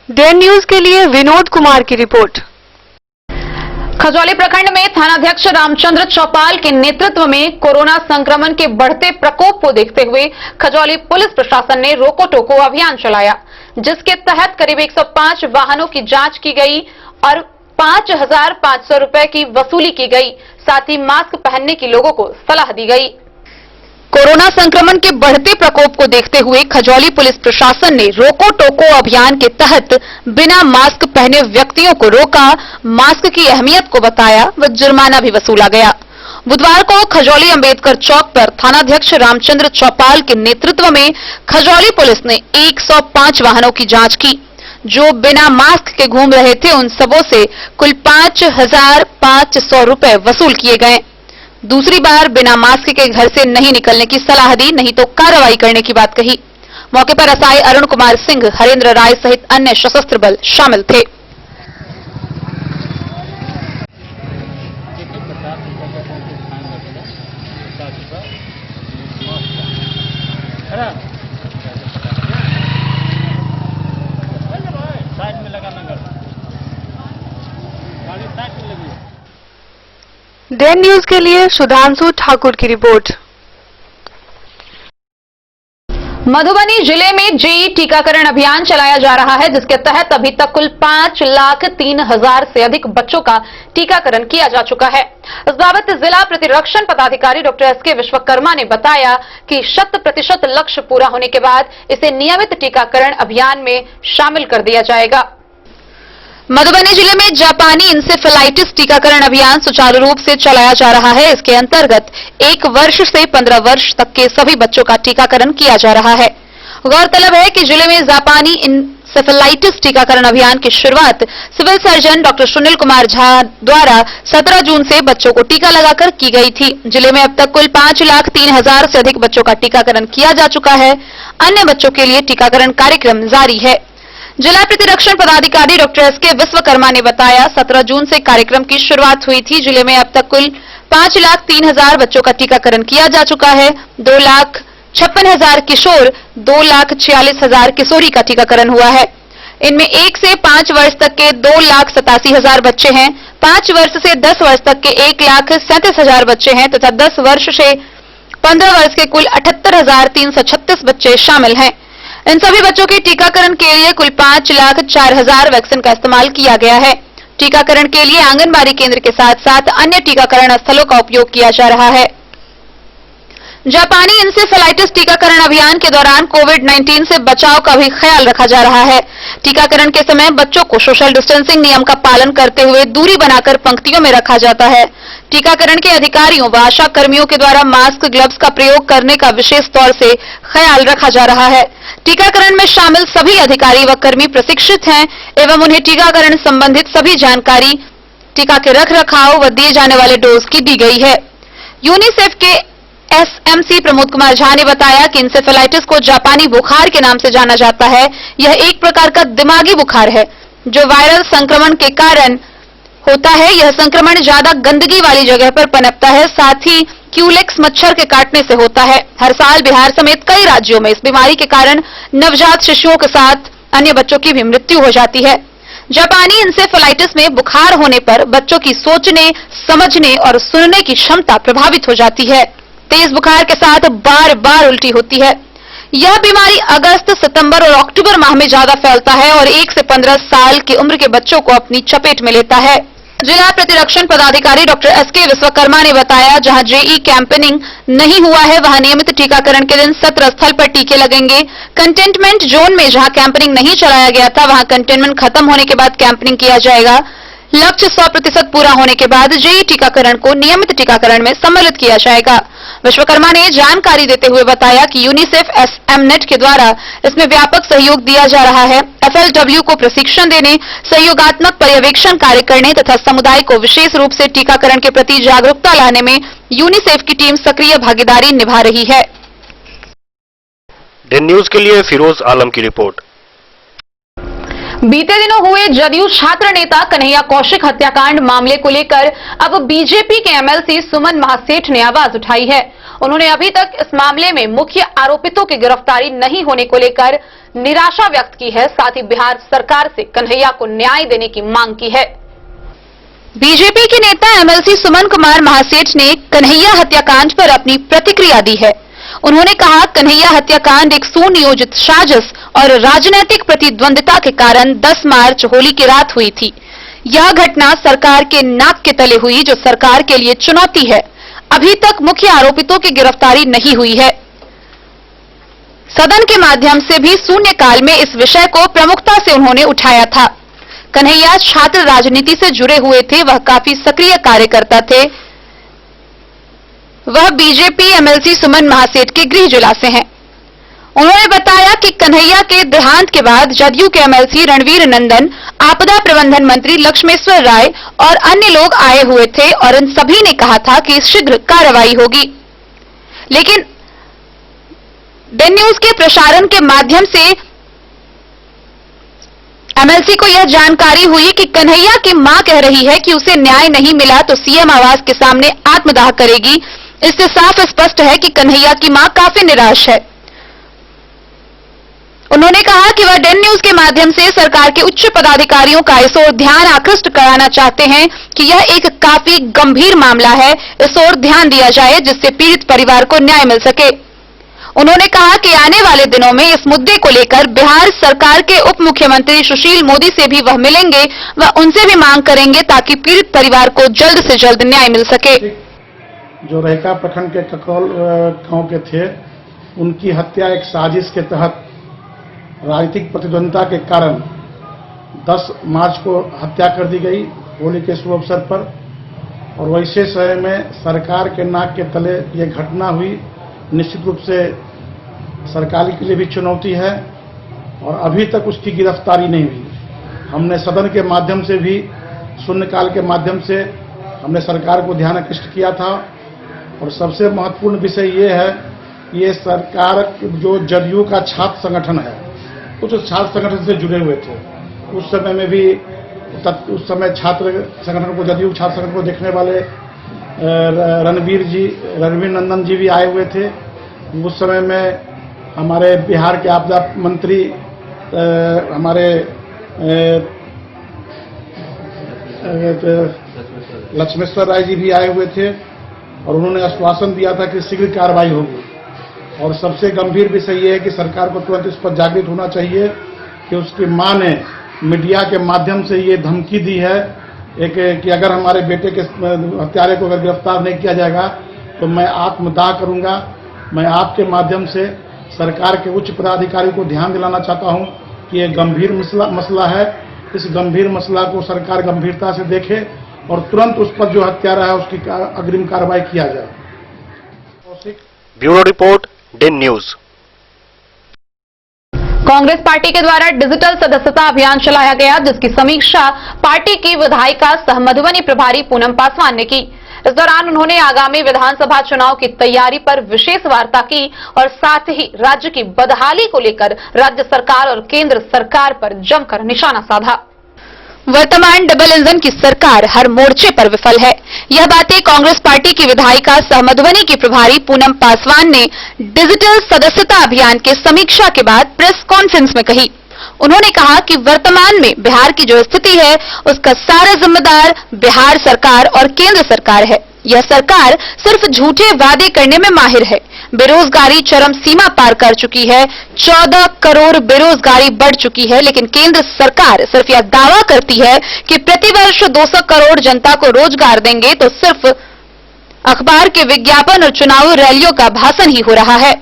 C: डेन न्यूज के लिए विनोद कुमार की रिपोर्ट।
A: खजौली प्रखंड में थानाध्यक्ष रामचंद्र चौपाल के नेतृत्व में कोरोना संक्रमण के बढ़ते प्रकोप को देखते हुए खजौली पुलिस प्रशासन ने रोको टोको अभियान चलाया, जिसके तहत करीब 105 वाहनों की जांच की गई और 5,500 रुपए की वसूली की गई। साथ ही मास्क पहनने की लोगों को सलाह दी गई।
C: कोरोना संक्रमण के बढ़ते प्रकोप को देखते हुए खजौली पुलिस प्रशासन ने रोको टोको अभियान के तहत बिना मास्क पहने व्यक्तियों को रोका, मास्क की अहमियत को बताया व जुर्माना भी वसूला गया। बुधवार को खजौली अंबेडकर चौक पर थानाध्यक्ष रामचंद्र चौपाल के नेतृत्व में खजौली पुलिस ने 105 वाहनों की जांच की। जो बिना मास्क के घूम रहे थे उन सबों से कुल 5,500 रुपए वसूल किए गए। दूसरी बार बिना मास्क के घर से नहीं निकलने की सलाह दी, नहीं तो कार्रवाई करने की बात कही। मौके पर एसआई अरुण कुमार सिंह, हरेंद्र राय सहित अन्य सशस्त्र बल शामिल थे।
H: डेन न्यूज के लिए सुधांशु ठाकुर की रिपोर्ट।
A: मधुबनी जिले में जेई टीकाकरण अभियान चलाया जा रहा है, जिसके तहत अभी तक कुल 5,03,000 से अधिक बच्चों का टीकाकरण किया जा चुका है। इस बाबत जिला प्रतिरक्षण पदाधिकारी डॉक्टर एसके विश्वकर्मा ने बताया कि 100% लक्ष्य पूरा होने के बाद इसे नियमित टीकाकरण अभियान में शामिल कर दिया जाएगा।
C: मधुबनी जिले में जापानी इंसेफेलाइटिस टीकाकरण अभियान सुचारू रूप से चलाया जा रहा है। इसके अंतर्गत 1 वर्ष से 15 वर्ष तक के सभी बच्चों का टीकाकरण किया जा रहा है। गौरतलब है कि जिले में जापानी इंसेफेलाइटिस टीकाकरण अभियान की शुरुआत civil surgeon doctor Sunil Kumar Jha द्वारा 17 जून से बच्चों को टीका लगाकर की गई थी। जिले में अब तक कुल 5,03,000 से अधिक बच्चों का टीकाकरण किया जा चुका है। अन्य बच्चों के लिए टीकाकरण कार्यक्रम जारी है। जिला प्रतिरक्षण पदाधिकारी डॉक्टर एसके विश्वकर्मा ने बताया, 17 जून से कार्यक्रम की शुरुआत हुई थी। जिले में अब तक कुल 5,03,000 बच्चों का टीकाकरण किया जा चुका है। 2,56,000 किशोर, 2,46,000 किशोरी का टीकाकरण हुआ है। इनमें 1 से 5 वर्ष तक के 2,87,000 बच्चे हैं। 5 वर्ष से 10 वर्ष तक के 1,37,000 बच्चे हैं तथा 10 वर्ष से 15 वर्ष के कुल 78,336 बच्चे शामिल हैं। इन सभी बच्चों के टीकाकरण के लिए कुल 5,04,000 वैक्सीन का इस्तेमाल किया गया है। टीकाकरण के लिए आंगनबाड़ी केंद्र के साथ साथ अन्य टीकाकरण स्थलों का उपयोग किया जा रहा है। जापानी इंसेफेलाइटिस टीकाकरण अभियान के दौरान कोविड-19 से बचाव का भी ख्याल रखा जा रहा है। टीकाकरण के समय बच्चों को सोशल डिस्टेंसिंग नियम का पालन करते हुए दूरी बनाकर पंक्तियों में रखा जाता है। टीकाकरण के अधिकारियों व आशा कर्मियों के द्वारा मास्क, ग्लव्स का प्रयोग करने का विशेष तौर से ख्याल रखा जा रहा है। टीकाकरण में शामिल सभी अधिकारी व कर्मी प्रशिक्षित हैं एवं उन्हें टीकाकरण संबंधित सभी जानकारी, टीका के रखरखाव व दिए जाने वाले डोज की दी गई है। यूनिसेफ के एसएमसी प्रमोद कुमार झा ने बताया कि इंसेफेलाइटिस को जापानी बुखार के नाम से जाना जाता है। यह एक प्रकार का दिमागी बुखार है जो वायरल संक्रमण के कारण होता है। यह संक्रमण ज्यादा गंदगी वाली जगह पर पनपता है, साथ ही क्यूलेक्स मच्छर के काटने से होता है। हर साल बिहार समेत कई राज्यों में इस बीमारी के कारण नवजात शिशुओं के साथ अन्य बच्चों की भी मृत्यु हो जाती है। जापानी इंसेफेलाइटिस में बुखार होने पर बच्चों की सोचने, समझने और सुनने की क्षमता प्रभावित हो जाती है। तेज बुखार के साथ बार बार उल्टी होती है। यह बीमारी अगस्त, सितंबर और अक्टूबर माह में ज्यादा फैलता है और 1 से 15 साल की उम्र के बच्चों को अपनी चपेट में लेता है। जिला प्रतिरक्षण पदाधिकारी डॉक्टर एसके विश्वकर्मा ने बताया, जहां जेई कैंपेनिंग नहीं हुआ है वहां नियमित टीकाकरण के दिन सत्र स्थल पर टीके लगेंगे। कंटेनमेंट जोन में जहां कैंपेनिंग नहीं चलाया गया था वहां कंटेनमेंट खत्म होने के बाद कैंपेनिंग किया जाएगा। लक्ष्य 100% पूरा होने के बाद जेई टीकाकरण को नियमित टीकाकरण में सम्मिलित किया जाएगा। विश्वकर्मा ने जानकारी देते हुए बताया कि यूनिसेफ एसएमनेट के द्वारा इसमें व्यापक सहयोग दिया जा रहा है। एफएलडब्ल्यू को प्रशिक्षण देने, सहयोगात्मक पर्यवेक्षण कार्य करने तथा समुदाय को विशेष रूप से टीकाकरण के प्रति जागरूकता लाने में यूनिसेफ की टीम सक्रिय भागीदारी निभा रही है।
B: डेन न्यूज के लिए फिरोज आलम की रिपोर्ट।
A: बीते दिनों हुए जदयू छात्र नेता कन्हैया कौशिक हत्याकांड मामले को लेकर अब बीजेपी के एमएलसी सुमन महासेठ ने आवाज उठाई है। उन्होंने अभी तक इस मामले में मुख्य आरोपितों की गिरफ्तारी नहीं होने को लेकर निराशा व्यक्त की है। साथ ही बिहार सरकार से कन्हैया को न्याय देने की मांग की है।
C: बीजेपी के नेता एमएलसी सुमन कुमार महासेठ ने कन्हैया हत्याकांड पर अपनी प्रतिक्रिया दी है। उन्होंने कहा, कन्हैया हत्याकांड एक सुनियोजित साजिश और राजनीतिक प्रतिद्वंदिता के कारण 10 मार्च होली की रात हुई थी। यह घटना सरकार के नाक के तले हुई, जो सरकार के लिए चुनौती है। अभी तक मुख्य आरोपितों की गिरफ्तारी नहीं हुई है। सदन के माध्यम से भी शून्यकाल में इस विषय को प्रमुखता से उन्होंने उठाया था। कन्हैया छात्र राजनीति से जुड़े हुए थे, वह काफी सक्रिय कार्यकर्ता थे। वह बीजेपी एमएलसी सुमन महासेठ के गृह जिला से हैं। उन्होंने बताया कि कन्हैया के देहांत के बाद जदयू के एमएलसी रणवीर नंदन, आपदा प्रबंधन मंत्री लक्ष्मेश्वर राय और अन्य लोग आए हुए थे और इन सभी ने कहा था कि शीघ्र कार्रवाई होगी। लेकिन डेन न्यूज के प्रसारण के माध्यम से एमएलसी को यह जानकारी हुई कि कन्हैया की मां कह रही है कि उसे न्याय नहीं मिला तो सीएम आवास के सामने आत्मदाह करेगी। इससे साफ स्पष्ट है कि कन्हैया की मां काफी निराश है। उन्होंने कहा कि वह डेन न्यूज के माध्यम से सरकार के उच्च पदाधिकारियों का इस ओर ध्यान आकृष्ट कराना चाहते हैं कि यह एक काफी गंभीर मामला है, इस ओर ध्यान दिया जाए जिससे पीड़ित परिवार को न्याय मिल सके। उन्होंने कहा कि आने वाले दिनों में इस मुद्दे को लेकर बिहार सरकार के उप मुख्यमंत्री सुशील मोदी से भी वह मिलेंगे, वह उनसे भी मांग करेंगे ताकि पीड़ित परिवार को जल्द से जल्द न्याय मिल सके।
I: जो रहिका प्रखंड के ककरौल गांव के थे, उनकी हत्या एक साजिश के तहत राजनीतिक प्रतिद्वंदिता के कारण 10 मार्च को हत्या कर दी गई होली के शुभ अवसर पर। और वैसे समय में सरकार के नाक के तले ये घटना हुई, निश्चित रूप से सरकार के लिए भी चुनौती है और अभी तक उसकी गिरफ्तारी नहीं हुई। हमने सदन के माध्यम से भी, शून्यकाल के माध्यम से हमने सरकार को ध्यान आकृष्ट किया था। और सबसे महत्वपूर्ण विषय ये है, ये सरकार जो जदयू का छात्र संगठन है, कुछ छात्र संगठन से जुड़े हुए थे। उस समय में भी, उस समय छात्र संगठन को, जदयू छात्र संगठन को देखने वाले रणवीर नंदन जी भी आए हुए थे। उस समय में हमारे बिहार के आपदा मंत्री हमारे लक्ष्मेश्वर राय जी भी आए हुए थे और उन्होंने आश्वासन दिया था कि शीघ्र कार्रवाई होगी। और सबसे गंभीर विषय ये है कि सरकार को तुरंत इस पर जागृत होना चाहिए कि उसकी मां ने मीडिया के माध्यम से ये धमकी दी है कि अगर हमारे बेटे के हत्यारे को अगर गिरफ्तार नहीं किया जाएगा तो मैं आत्मदाह करूंगा। मैं आपके माध्यम से सरकार के उच्च पदाधिकारी को ध्यान दिलाना चाहता हूं कि ये गंभीर मसला है। इस गंभीर मसला को सरकार गंभीरता से देखे और तुरंत उस पर जो हत्यारा है उसकी अग्रिम कार्रवाई किया जाए।
B: Bureau report, Den News.
A: Congress party के द्वारा डिजिटल सदस्यता अभियान चलाया गया, जिसकी समीक्षा पार्टी की विधायिका सह मधुबनी प्रभारी पूनम पासवान ने की। इस दौरान उन्होंने आगामी विधानसभा चुनाव की तैयारी पर विशेष वार्ता की और साथ ही राज्य की बदहाली को लेकर राज्य सरकार और केंद्र सरकार पर जमकर निशाना साधा।
C: वर्तमान डबल इंजन की सरकार हर मोर्चे पर विफल है। यह बातें कांग्रेस पार्टी की विधायिका सह मधुबनी की प्रभारी पूनम पासवान ने डिजिटल सदस्यता अभियान के समीक्षा के बाद प्रेस कॉन्फ्रेंस में कही। उन्होंने कहा कि वर्तमान में बिहार की जो स्थिति है उसका सारा जिम्मेदार बिहार सरकार और केंद्र सरकार है। यह सरकार सिर्फ झूठे वादे करने में माहिर है। बेरोजगारी चरम सीमा पार कर चुकी है, 14 करोड़ बेरोजगारी बढ़ चुकी है, लेकिन केंद्र सरकार सिर्फ यह दावा करती है कि प्रतिवर्ष 200 करोड़ जनता को रोजगार देंगे, तो सिर्फ अखबार के विज्ञापन और चुनावी रैलियों का भाषण ही हो रहा है।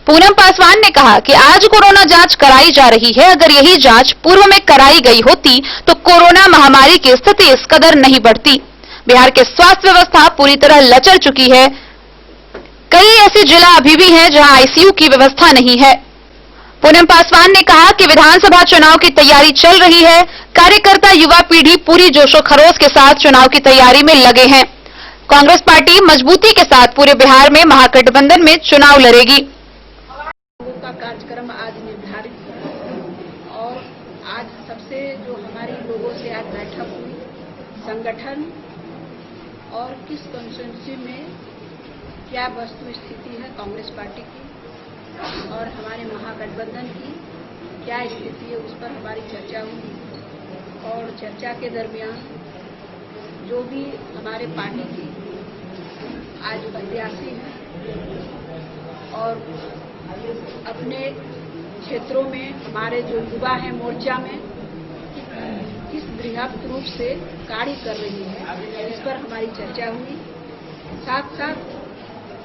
C: पूनम पासवान ने कहा कि आज कोरोना जांच कराई जा रही है, अगर यही जांच पूर्व में कराई गई होती तो कोरोना महामारी की स्थिति इस कदर नहीं बढ़ती। बिहार के स्वास्थ्य व्यवस्था पूरी तरह लचर चुकी है। कई ऐसे जिला अभी भी हैं जहां आईसीयू की व्यवस्था नहीं है। पूनम पासवान ने कहा कि विधानसभा चुनाव की तैयारी चल रही है। कार्यकर्ता युवा पीढ़ी पूरी जोशो खरोश के साथ चुनाव की तैयारी में लगे हैं। कांग्रेस पार्टी मजबूती के साथ पूरे बिहार में महागठबंधन में चुनाव लड़ेगी।
J: का कार्यक्रम आज निर्धारित है और आज सबसे जो हमारे लोगों से आज बैठक हुई, संगठन और किस कॉन्स्टिट्यूंसी में क्या वस्तु स्थिति है कांग्रेस पार्टी की और हमारे महागठबंधन की क्या स्थिति है, उस पर हमारी चर्चा हुई। और चर्चा के दरमियान जो भी हमारे पार्टी की आज प्रत्याशी हैं और अपने क्षेत्रों में हमारे जो युवा हैं मोर्चा में किस बृहद रूप से कार्य कर रही है, इस पर हमारी चर्चा हुई। साथ साथ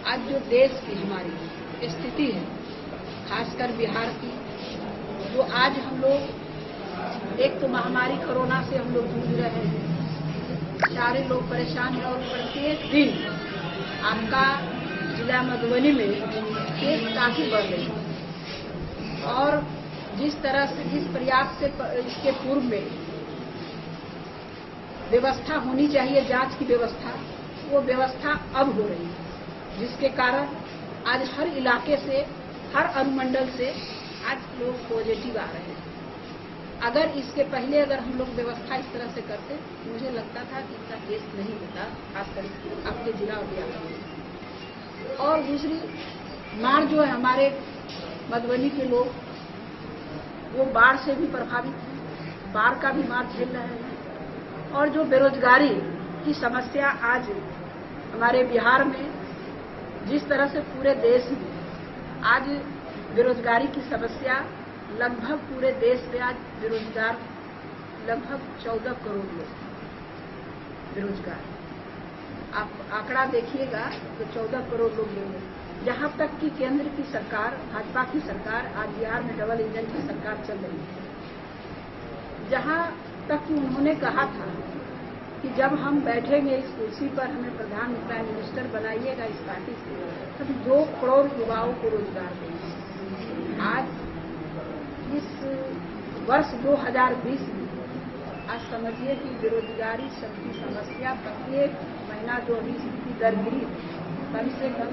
J: आज जो देश की हमारी स्थिति है, खासकर बिहार की, जो आज हम लोग एक तो महामारी कोरोना से हम लोग जूझ रहे हैं, सारे लोग परेशान हैं और प्रत्येक दिन आपका जिला मधुबनी में केस काफी बढ़ रही है और जिस तरह से जिस प्रयास से इसके पूर्व में व्यवस्था होनी चाहिए, जांच की व्यवस्था, वो व्यवस्था अब हो रही है, जिसके कारण आज हर इलाके से, हर अनुमंडल से आज लोग पॉजिटिव आ रहे हैं। अगर इसके पहले अगर हम लोग व्यवस्था इस तरह से करते, मुझे लगता था कि इतना केस नहीं होता, खासकर आपके जिला और बिहार में। और दूसरी मार जो है, हमारे मधुबनी के लोग वो बाढ़ से भी प्रभावित हैं, बाढ़ का भी मार झेल रहे हैं और जो बेरोजगारी की समस्या आज हमारे बिहार में, जिस तरह से पूरे देश में आज बेरोजगारी की समस्या, लगभग पूरे देश में आज बेरोजगार लगभग 14 करोड़ लोग बेरोजगार। आप आंकड़ा देखिएगा तो 14 करोड़ लोग हैं। जहां तक कि केंद्र की सरकार, भाजपा की सरकार, आज बिहार में डबल इंजन की सरकार चल रही है, जहां तक कि उन्होंने कहा था कि जब हम बैठेंगे इस कुर्सी पर, हमें प्रधान प्राइम मिनिस्टर बनाइएगा इस पार्टी से, तब 2 करोड़ युवाओं को रोजगार देंगे। आज इस वर्ष 2020 में आज समझिए कि बेरोजगारी सबकी समस्या, प्रत्येक महीना जो अभी इसकी दर गिरी, कम से कम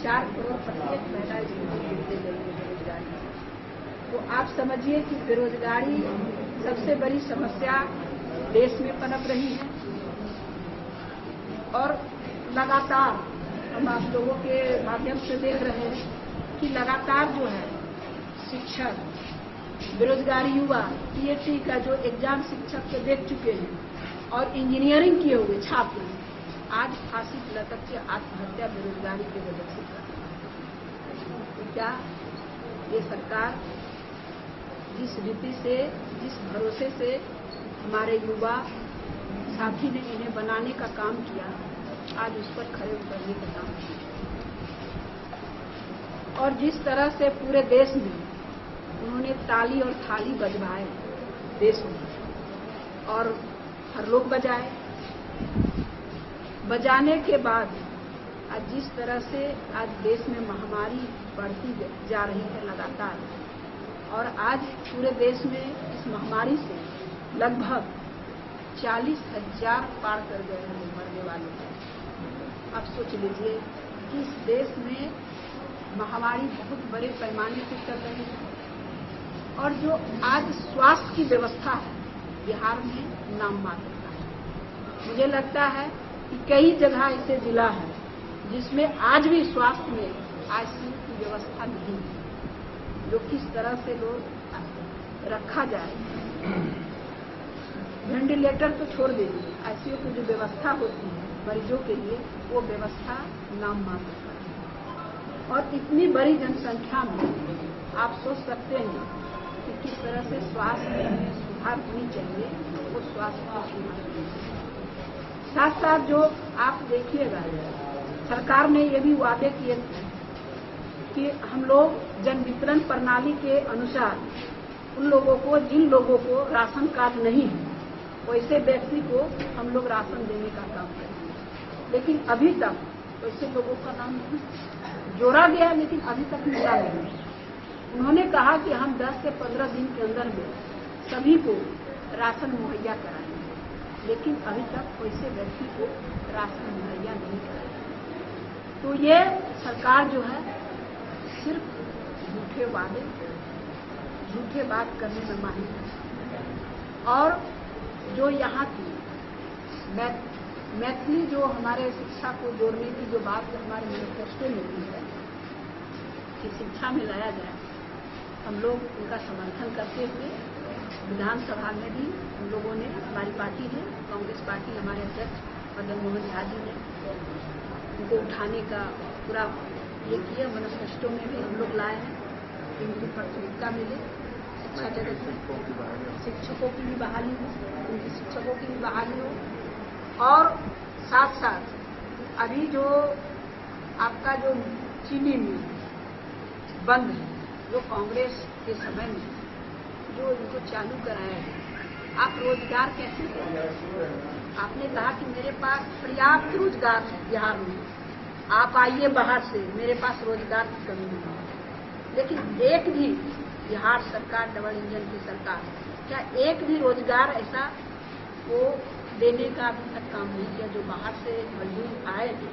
J: 4 करोड़ प्रत्येक महीना इसकी गिरते गई है बेरोजगारी। तो आप समझिए कि बेरोजगारी सबसे बड़ी समस्या देश में पनप रही है और लगातार हम आप लोगों के माध्यम से देख रहे हैं कि लगातार जो है शिक्षक, बेरोजगारी युवा, पीएचडी का जो एग्जाम शिक्षक के देख चुके हैं और इंजीनियरिंग किए हुए छात्र आज फांसी लटक के आत्महत्या बेरोजगारी की वजह से कर रहे हैं। तो क्या ये सरकार जिस रीति से, जिस भरोसे से हमारे युवा साथी ने इन्हें बनाने का काम किया, आज उस पर खड़े उतरने का काम किया और जिस तरह से पूरे देश में उन्होंने ताली और थाली बजवाए देश में और हर लोग बजाए, बजाने के बाद आज जिस तरह से आज देश में महामारी बढ़ती जा रही है लगातार, और आज पूरे देश में इस महामारी से लगभग 40,000 पार कर गए हैं मरने वाले। आप सोच लीजिए कि इस देश में महामारी बहुत बड़े पैमाने से चल रही है और जो आज स्वास्थ्य की व्यवस्था है बिहार में नाम मात्र का है। मुझे लगता है कि कई जगह ऐसे जिला है जिसमें आज भी स्वास्थ्य में आईसीयू की व्यवस्था नहीं है, जो किस तरह से लोग रखा जाए। वेंटिलेटर तो छोड़ दीजिए, आईसीयू की जो व्यवस्था होती है मरीजों के लिए, वो व्यवस्था नाम मात्र का है। और इतनी बड़ी जनसंख्या में आप सोच सकते हैं कि किस तरह से स्वास्थ्य में सुधार होनी चाहिए, वो स्वास्थ्य का सुधार। साथ साथ जो आप देखिएगा, सरकार ने ये भी वादे किए थे कि हम लोग जन वितरण प्रणाली के अनुसार उन लोगों को, जिन लोगों को राशन कार्ड नहीं है, वैसे व्यक्ति को हम लोग राशन देने का काम करेंगे। लेकिन अभी तक वैसे लोगों का नाम नहीं जोड़ा गया, लेकिन अभी तक मिला नहीं। उन्होंने कहा कि हम 10 से 15 दिन के अंदर में सभी को राशन मुहैया कराएंगे, लेकिन अभी तक वैसे व्यक्ति को राशन मुहैया नहीं कराया। तो ये सरकार जो है सिर्फ झूठे वादे, झूठे बात करने में माहिर है। और जो यहाँ की मैथिली जो हमारे शिक्षा को जोड़ने की जो बात हमारे मैनिफेस्टो में भी है कि शिक्षा में लाया जाए, हम लोग उनका समर्थन करते हुए विधानसभा में भी हम लोगों ने, हमारी पार्टी ने, कांग्रेस पार्टी, हमारे अध्यक्ष मदन मोहन झा जी ने उनको उठाने का पूरा ये किया। मैनिफेस्टो में भी हम लोग लाए हैं कि उनको प्राथमिकता मिले शिक्षा जगत में, शिक्षकों की भी बहाली हो, उनकी शिक्षकों की भी बहाली हो। और साथ साथ अभी जो आपका जो चीनी मिल बंद है, जो कांग्रेस के समय में जो इनको चालू कराया है, आप रोजगार कैसे देंगे? आपने कहा कि मेरे पास पर्याप्त रोजगार है बिहार में, आप आइए बाहर से, मेरे पास रोजगार की कमी नहीं है। लेकिन एक भी बिहार सरकार, डबल इंजन की सरकार, क्या एक भी रोजगार ऐसा वो देने का अभी तक काम नहीं किया? जो बाहर से मजदूर आए हैं,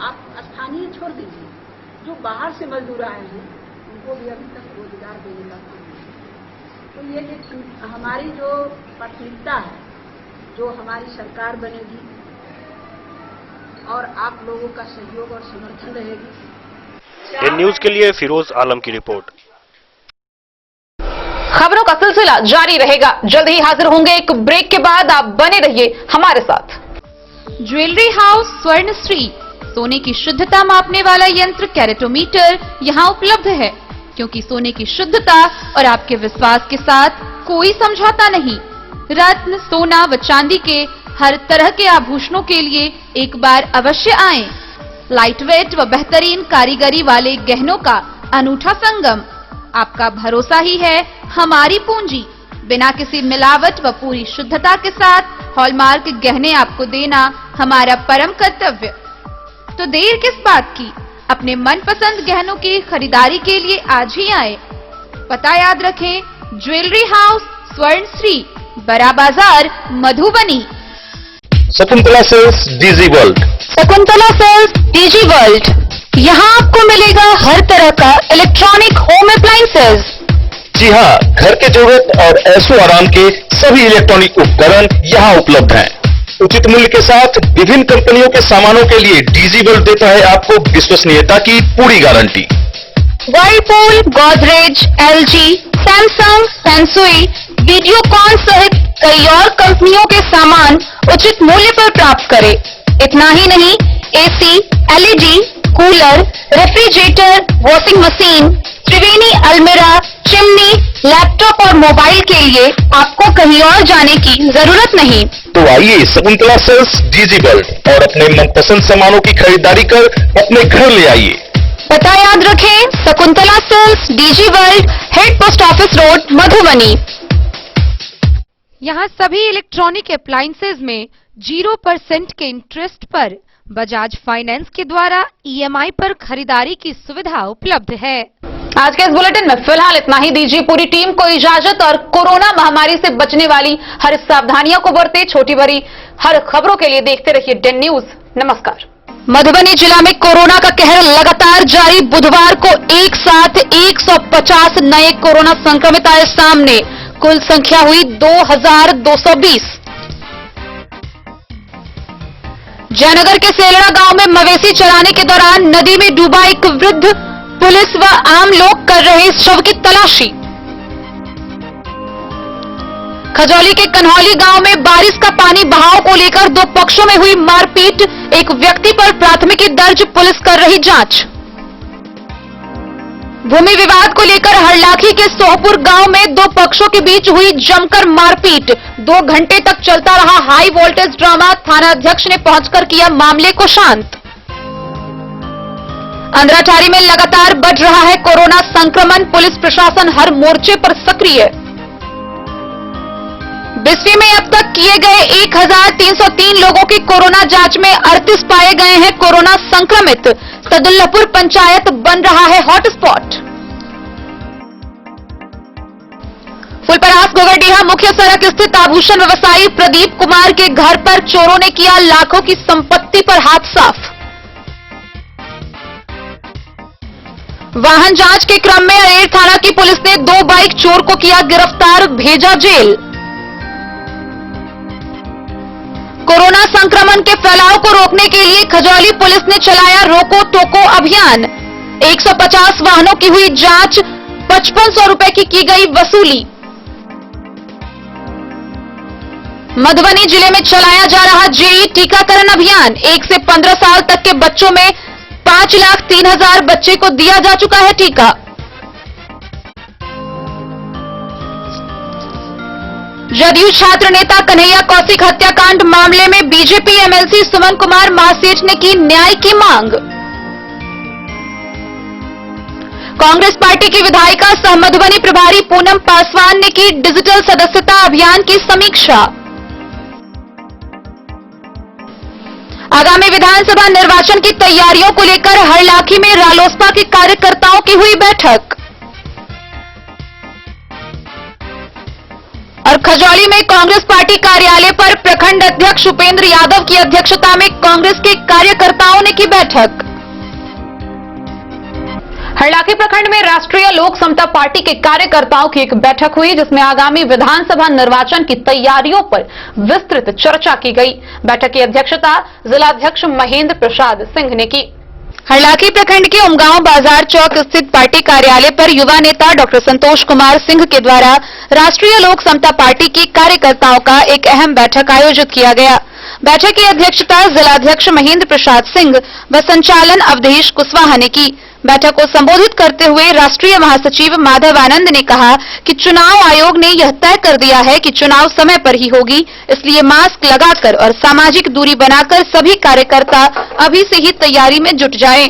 J: आप स्थानीय छोड़ दीजिए, जो बाहर से मजदूर आए हैं उनको भी अभी तक रोजगार देने का काम नहीं है। तो ये कि हमारी जो प्राथमिकता है, जो हमारी सरकार बनेगी और आप लोगों का सहयोग और समर्थन रहेगी।
B: इन न्यूज के लिए फिरोज आलम की रिपोर्ट।
A: खबरों का सिलसिला जारी रहेगा। जल्द ही हाजिर होंगे एक ब्रेक के बाद। आप बने रहिए हमारे साथ।
C: ज्वेलरी हाउस स्वर्णश्री, सोने की शुद्धता मापने वाला यंत्र कैरेटोमीटर यहां उपलब्ध है, क्योंकि सोने की शुद्धता और आपके विश्वास के साथ कोई समझौता नहीं। रत्न, सोना व चांदी के हर तरह के आभूषणों के लिए एक बार अवश्य आएं। लाइट वेट व बेहतरीन कारीगरी वाले गहनों का अनूठा संगम। आपका भरोसा ही है हमारी पूंजी। बिना किसी मिलावट व पूरी शुद्धता के साथ हॉलमार्क गहने आपको देना हमारा परम कर्तव्य। तो देर किस बात की, अपने मनपसंद गहनों की खरीदारी के लिए आज ही आए। पता याद रखें, ज्वेलरी हाउस स्वर्णश्री, बड़ा बाजार, Madhubani.
B: Shakuntala sales DG world.
C: Shakuntala sales DG world, यहाँ आपको मिलेगा हर तरह का इलेक्ट्रॉनिक होम अप्लायंसेज।
B: जी हाँ, घर के जरूरत और ऐशो आराम के सभी इलेक्ट्रॉनिक उपकरण यहाँ उपलब्ध हैं। उचित मूल्य के साथ विभिन्न कंपनियों के सामानों के लिए डीजी वर्ल्ड देता है आपको विश्वसनीयता की पूरी गारंटी।
C: Whirlpool, Godrej, LG, Samsung, Sansui, Videocon सहित कई और कंपनियों के सामान उचित मूल्य पर प्राप्त करें। इतना ही नहीं, AC, LED, cooler, refrigerator, washing machine, Triveni अलमीरा, चिमनी, लैपटॉप और मोबाइल के लिए आपको कहीं और जाने की जरूरत नहीं।
B: तो आइए शकुंतला सेल्स डीजी वर्ल्ड और अपने मनपसंद सामानों की खरीदारी कर अपने घर ले आइए।
C: पता याद रखें, Shakuntala sales DG world, head post office road, Madhubani. यहाँ सभी इलेक्ट्रॉनिक अप्लायंसेज में 0% के इंटरेस्ट पर बजाज फाइनेंस के द्वारा ईएमआई पर खरीदारी की सुविधा उपलब्ध है।
A: आज के इस बुलेटिन में फिलहाल इतना ही। दीजिए पूरी टीम को इजाजत और कोरोना महामारी से बचने वाली हर सावधानियों को बरते। छोटी बड़ी हर खबरों के लिए देखते रहिए डेन न्यूज। नमस्कार।
C: मधुबनी जिला में कोरोना का कहर लगातार जारी। बुधवार को एक साथ 150 नए कोरोना संक्रमित आए सामने। कुल संख्या हुई 2220। जयनगर के सेलड़ा गांव में मवेशी चराने के दौरान नदी में डूबा एक वृद्ध। पुलिस व आम लोग कर रहे शव की तलाशी। खजौली के कन्हौली गांव में बारिश का पानी बहाव को लेकर दो पक्षों में हुई मारपीट। एक व्यक्ति पर प्राथमिकी दर्ज, पुलिस कर रही जांच। भूमि विवाद को लेकर हरलाखी के सोहपुर गांव में दो पक्षों के बीच हुई जमकर मारपीट। 2 घंटे तक चलता रहा हाई वोल्टेज ड्रामा। थाना अध्यक्ष ने पहुंचकर किया मामले को शांत। अंद्राठारी में लगातार बढ़ रहा है कोरोना संक्रमण। पुलिस प्रशासन हर मोर्चे पर सक्रिय। बिस्फी में अब तक किए गए 1303 लोगों की कोरोना जांच में 38 पाए गए हैं कोरोना संक्रमित। सदुल्लापुर पंचायत बन रहा है हॉटस्पॉट। फुलपरास गोगरडीहा मुख्य सड़क स्थित आभूषण व्यवसायी प्रदीप कुमार के घर पर चोरों ने किया लाखों की संपत्ति पर हाथ साफ। वाहन जांच के क्रम में अरेर थाना की पुलिस ने 2 बाइक चोर को किया गिरफ्तार, भेजा जेल। कोरोना संक्रमण के फैलाव को रोकने के लिए खजौली पुलिस ने चलाया रोको टोको अभियान। 150 वाहनों की हुई जांच, 5500 रुपए की गई वसूली। मधुबनी जिले में चलाया जा रहा जेई टीकाकरण अभियान 1 से 15 साल तक के बच्चों में 5,03,000 बच्चे को दिया जा चुका है टीका। जदयू छात्र नेता कन्हैया कौशिक हत्याकांड मामले में बीजेपी एमएलसी सुमन कुमार महासेठ ने की न्याय की मांग। कांग्रेस पार्टी की विधायिका सह मधुबनी प्रभारी पूनम पासवान ने की डिजिटल सदस्यता अभियान की समीक्षा। आगामी विधानसभा निर्वाचन की तैयारियों को लेकर हरलाखी में रालोसपा के कार्यकर्ताओं की हुई बैठक। और खजौली में कांग्रेस पार्टी कार्यालय पर प्रखंड अध्यक्ष उपेंद्र यादव की अध्यक्षता में कांग्रेस के कार्यकर्ताओं ने की बैठक।
A: हरलाखी प्रखंड में राष्ट्रीय लोक समता पार्टी के कार्यकर्ताओं की एक बैठक हुई, जिसमें आगामी विधानसभा निर्वाचन की तैयारियों पर विस्तृत चर्चा की गई। बैठक की अध्यक्षता जिलाध्यक्ष महेंद्र प्रसाद सिंह ने की।
C: हरलाखी प्रखंड के उमगांव बाजार चौक स्थित पार्टी कार्यालय पर युवा नेता डॉक्टर संतोष कुमार सिंह के द्वारा राष्ट्रीय लोक समता पार्टी के कार्यकर्ताओं का एक अहम बैठक आयोजित किया गया। बैठक की अध्यक्षता जिलाध्यक्ष महेंद्र प्रसाद सिंह व संचालन अवधेश कुशवाहा ने की। बैठक को संबोधित करते हुए राष्ट्रीय महासचिव माधव आनंद ने कहा कि चुनाव आयोग ने यह तय कर दिया है कि चुनाव समय पर ही होगी, इसलिए मास्क लगाकर और सामाजिक दूरी बनाकर सभी कार्यकर्ता अभी से ही तैयारी में जुट जाएं।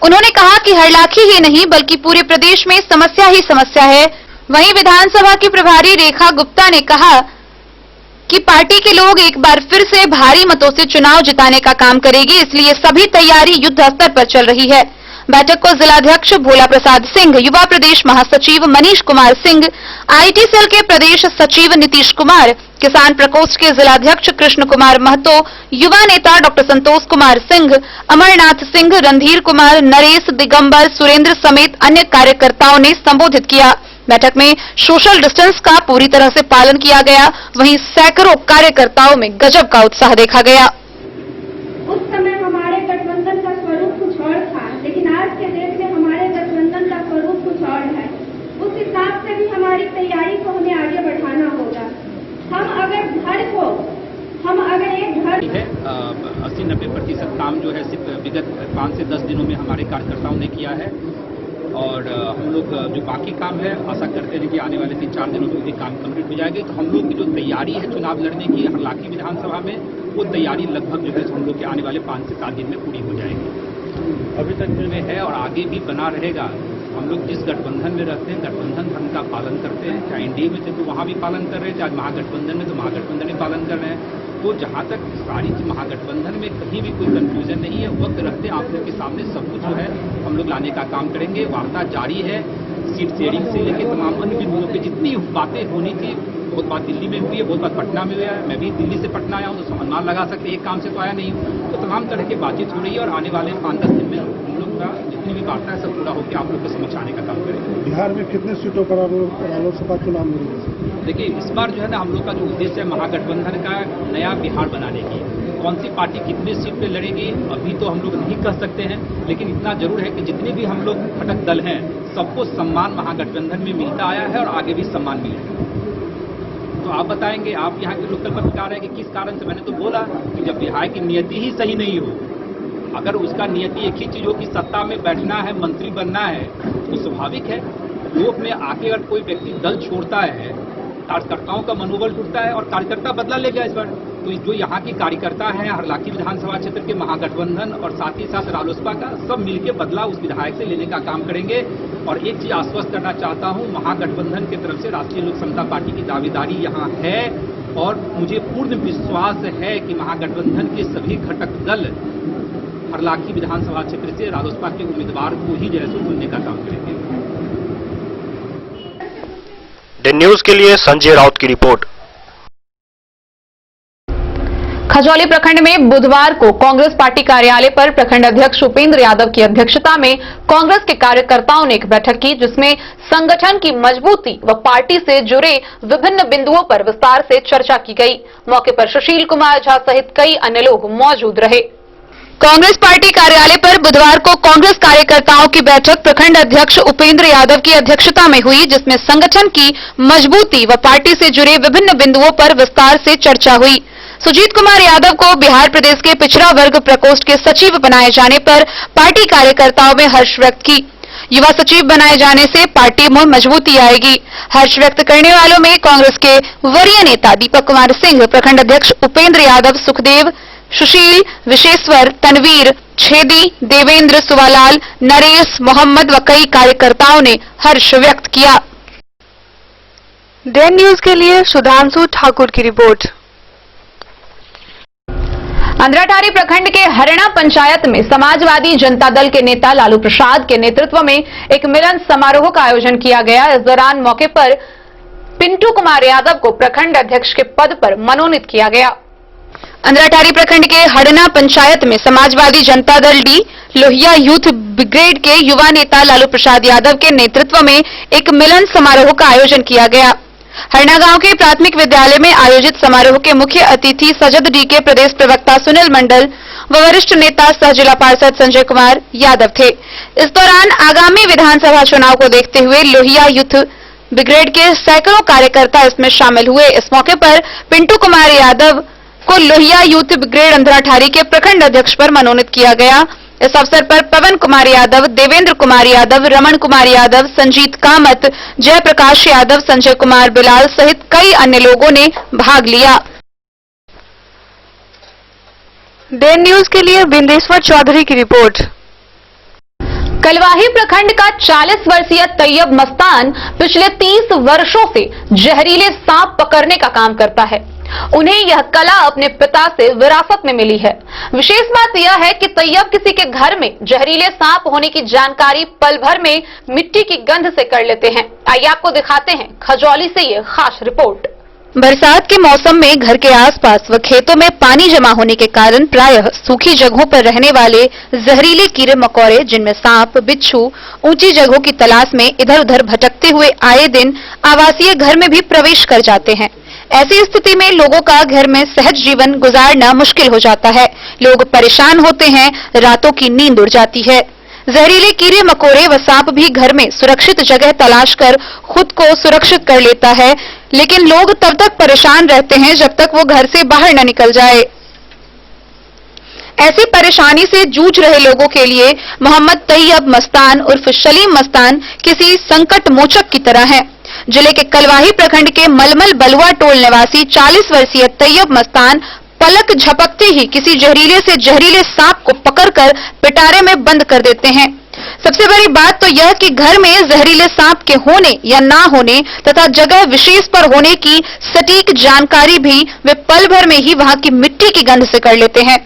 C: उन्होंने कहा कि हरलाखी ही नहीं बल्कि पूरे प्रदेश में समस्या ही समस्या है। वहीं विधानसभा की प्रभारी रेखा गुप्ता ने कहा कि पार्टी के लोग एक बार फिर से भारी मतों से चुनाव जिताने का काम करेगी, इसलिए सभी तैयारी युद्ध स्तर पर चल रही है। बैठक को जिलाध्यक्ष भोला प्रसाद सिंह, युवा प्रदेश महासचिव मनीष कुमार सिंह, आईटी सेल के प्रदेश सचिव नीतीश कुमार, किसान प्रकोष्ठ के जिलाध्यक्ष कृष्ण कुमार महतो, युवा नेता डॉक्टर संतोष कुमार सिंह, अमरनाथ सिंह, रणधीर कुमार, नरेश, दिगंबर, सुरेंद्र समेत अन्य कार्यकर्ताओं ने संबोधित किया। बैठक में सोशल डिस्टेंस का पूरी तरह से पालन किया गया। वहीं सैकड़ों कार्यकर्ताओं में गजब का उत्साह देखा गया।
K: उस समय हमारे गठबंधन का स्वरूप कुछ और था, लेकिन आज के डेट में हमारे गठबंधन का स्वरूप कुछ और है। उस हिसाब से भी हमारी तैयारी को हमें आगे बढ़ाना होगा। हम अगर एक घर
L: है 80-90% काम जो है सिर्फ विगत 5 से 10 दिनों में हमारे कार्यकर्ताओं ने किया है, और हम लोग जो बाकी काम है आशा करते हैं कि आने वाले 3-4 दिनों में भी काम कंप्लीट हो जाएगी। तो हम लोग की जो तैयारी है चुनाव लड़ने की हरलाखी विधानसभा में, वो तैयारी लगभग जो है हम लोग के आने वाले 5 से 7 दिन में पूरी हो जाएगी। अभी तक में है और आगे भी बना रहेगा। हम लोग जिस गठबंधन में रहते हैं गठबंधन धर्म का पालन करते हैं, चाहे एनडीए में थे तो वहाँ भी पालन कर रहे हैं, चाहे महागठबंधन में तो महागठबंधन में पालन कर रहे हैं। तो जहाँ तक सारी महागठबंधन में कहीं भी कोई कंफ्यूजन नहीं है, वक्त रहते आप लोग के सामने सब कुछ जो है हम लोग लाने का काम करेंगे। वार्ता जारी है, सीट शेयरिंग से लेकर तमाम अन्य बिंदुओं पर जितनी बातें होनी थी, बहुत बात दिल्ली में हुई है, बहुत बात पटना में हुआ है। मैं भी दिल्ली से पटना आया हूँ तो अनुमान लगा सकते एक काम से तो आया नहीं हूँ। तो तमाम तरह की बातचीत हो रही है और आने वाले 5-10 दिन में हम लोग का जितनी भी वार्ता है सब पूरा होकर आप लोग के समक्ष आने का काम करेंगे।
I: बिहार में कितने सीटों पर लोकसभा चुनाव लड़ेंगे?
L: देखिए इस बार जो है ना हम लोग का जो उद्देश्य है महागठबंधन का नया बिहार बनाने की। कौन सी पार्टी कितने सीट पे लड़ेगी अभी तो हम लोग नहीं कह सकते हैं, लेकिन इतना जरूर है कि जितने भी हम लोग घटक दल हैं सबको सम्मान महागठबंधन में मिलता आया है और आगे भी सम्मान मिलेगा। तो आप बताएंगे, आप यहाँ के लोकल पत्रकार हैं कि किस कारण से। मैंने तो बोला कि जब विधायक की नियति ही सही नहीं हो, अगर उसका नियति एक ही चीज हो कि सत्ता में बैठना है, मंत्री बनना है, तो स्वाभाविक है लोक में आके अगर कोई व्यक्ति दल छोड़ता है, कार्यकर्ताओं का मनोबल टूटता है और कार्यकर्ता बदला ले गया इस बार। तो जो यहाँ की कार्यकर्ता हैं हरलाखी विधानसभा क्षेत्र के महागठबंधन और साथ ही साथ रालोसपा का सब मिलकर बदला उस विधायक से लेने का काम करेंगे। और एक चीज आश्वस्त करना चाहता हूँ, महागठबंधन की तरफ से राष्ट्रीय लोक समता पार्टी की दावेदारी यहाँ है और मुझे पूर्ण विश्वास है कि महागठबंधन के सभी घटक दल हरलाखी विधानसभा क्षेत्र से रालोसपा के उम्मीदवार को ही जैसे चुनने का काम करेंगे।
B: डे न्यूज के लिए संजय राउत की रिपोर्ट।
A: खजौली प्रखंड में बुधवार को कांग्रेस पार्टी कार्यालय पर प्रखंड अध्यक्ष उपेंद्र यादव की अध्यक्षता में कांग्रेस के कार्यकर्ताओं ने एक बैठक की, जिसमें संगठन की मजबूती व पार्टी से जुड़े विभिन्न बिंदुओं पर विस्तार से चर्चा की गई। मौके पर सुशील कुमार झा सहित कई अन्य लोग मौजूद रहे।
C: कांग्रेस पार्टी कार्यालय पर बुधवार को कांग्रेस कार्यकर्ताओं की बैठक प्रखंड अध्यक्ष उपेंद्र यादव की अध्यक्षता में हुई, जिसमें संगठन की मजबूती व पार्टी से जुड़े विभिन्न बिंदुओं पर विस्तार से चर्चा हुई। सुजीत कुमार यादव को बिहार प्रदेश के पिछड़ा वर्ग प्रकोष्ठ के सचिव बनाए जाने पर पार्टी कार्यकर्ताओं में हर्ष व्यक्त की। युवा सचिव बनाए जाने से पार्टी में मजबूती आएगी। हर्ष व्यक्त करने वालों में कांग्रेस के वरीय नेता दीपक कुमार सिंह, प्रखंड अध्यक्ष उपेंद्र यादव, सुखदेव, सुशील, विशेश्वर, तनवीर, छेदी, देवेंद्र, सुवालाल, नरेश, मोहम्मद व कई कार्यकर्ताओं ने हर्ष व्यक्त किया।
H: डे न्यूज के लिए सुधांशु ठाकुर की रिपोर्ट।
A: अंधराठारी प्रखंड के हरिणा पंचायत में समाजवादी जनता दल के नेता लालू प्रसाद के नेतृत्व में एक मिलन समारोह का आयोजन किया गया। इस दौरान मौके पर पिंटू कुमार यादव को प्रखंड अध्यक्ष के पद पर मनोनीत किया गया।
C: अंधराठारी प्रखंड के हड़ना पंचायत में Samajwadi Janata Dal D Lohia youth brigade के युवा नेता लालू प्रसाद यादव के नेतृत्व में एक मिलन समारोह का आयोजन किया गया। हरना गांव के प्राथमिक विद्यालय में आयोजित समारोह के मुख्य अतिथि सजद डी के प्रदेश प्रवक्ता सुनील मंडल व वरिष्ठ नेता सह जिला पार्षद संजय कुमार यादव थे। इस दौरान आगामी विधानसभा चुनाव को देखते हुए लोहिया यूथ ब्रिगेड के सैकड़ों कार्यकर्ता इसमें शामिल हुए। इस मौके पर पिंटू कुमार यादव को लोहिया यूथ ब्रिगेड अंधराठारी के प्रखंड अध्यक्ष पर मनोनीत किया गया। इस अवसर पर पवन कुमार यादव, देवेंद्र कुमार यादव, रमन कुमार यादव, संजीत कामत, जयप्रकाश यादव, संजय कुमार बिलाल सहित कई अन्य लोगों ने भाग लिया।
H: डे न्यूज के लिए बिंदेश्वर चौधरी की रिपोर्ट।
A: कलवाही प्रखंड का 40 वर्षीय तैयब मस्तान पिछले 30 वर्षों से जहरीले सांप पकड़ने का काम करता है। उन्हें यह कला अपने पिता से विरासत में मिली है। विशेष बात यह है कि तैयब किसी के घर में जहरीले सांप होने की जानकारी पल भर में मिट्टी की गंध से कर लेते हैं। आइए आपको दिखाते हैं खजौली से ये खास रिपोर्ट।
C: बरसात के मौसम में घर के आसपास व खेतों में पानी जमा होने के कारण प्रायः सूखी जगहों पर रहने वाले जहरीले कीड़े मकोड़े, जिनमें सांप, बिच्छू, ऊंची जगहों की तलाश में इधर उधर भटकते हुए आए दिन आवासीय घर में भी प्रवेश कर जाते हैं। ऐसी स्थिति में लोगों का घर में सहज जीवन गुजारना मुश्किल हो जाता है। लोग परेशान होते हैं, रातों की नींद उड़ जाती है। जहरीले कीड़े मकोड़े व सांप भी घर में सुरक्षित जगह तलाश कर खुद को सुरक्षित कर लेता है, लेकिन लोग तब तक परेशान रहते हैं जब तक वो घर से बाहर न निकल जाए। ऐसी परेशानी से जूझ रहे लोगों के लिए मोहम्मद तैयब मस्तान उर्फ सलीम मस्तान किसी संकट मोचक की तरह है। जिले के कलवाही प्रखंड के मलमल बलुआ टोल निवासी 40 वर्षीय तैयब मस्तान पलक झपकते ही किसी जहरीले से जहरीले सांप को पकड़कर पिटारे में बंद कर देते हैं। सबसे बड़ी बात तो यह कि घर में जहरीले सांप के होने या ना होने तथा जगह विशेष पर होने की सटीक जानकारी भी वे पल भर में ही वहां की मिट्टी की गंध से कर लेते हैं।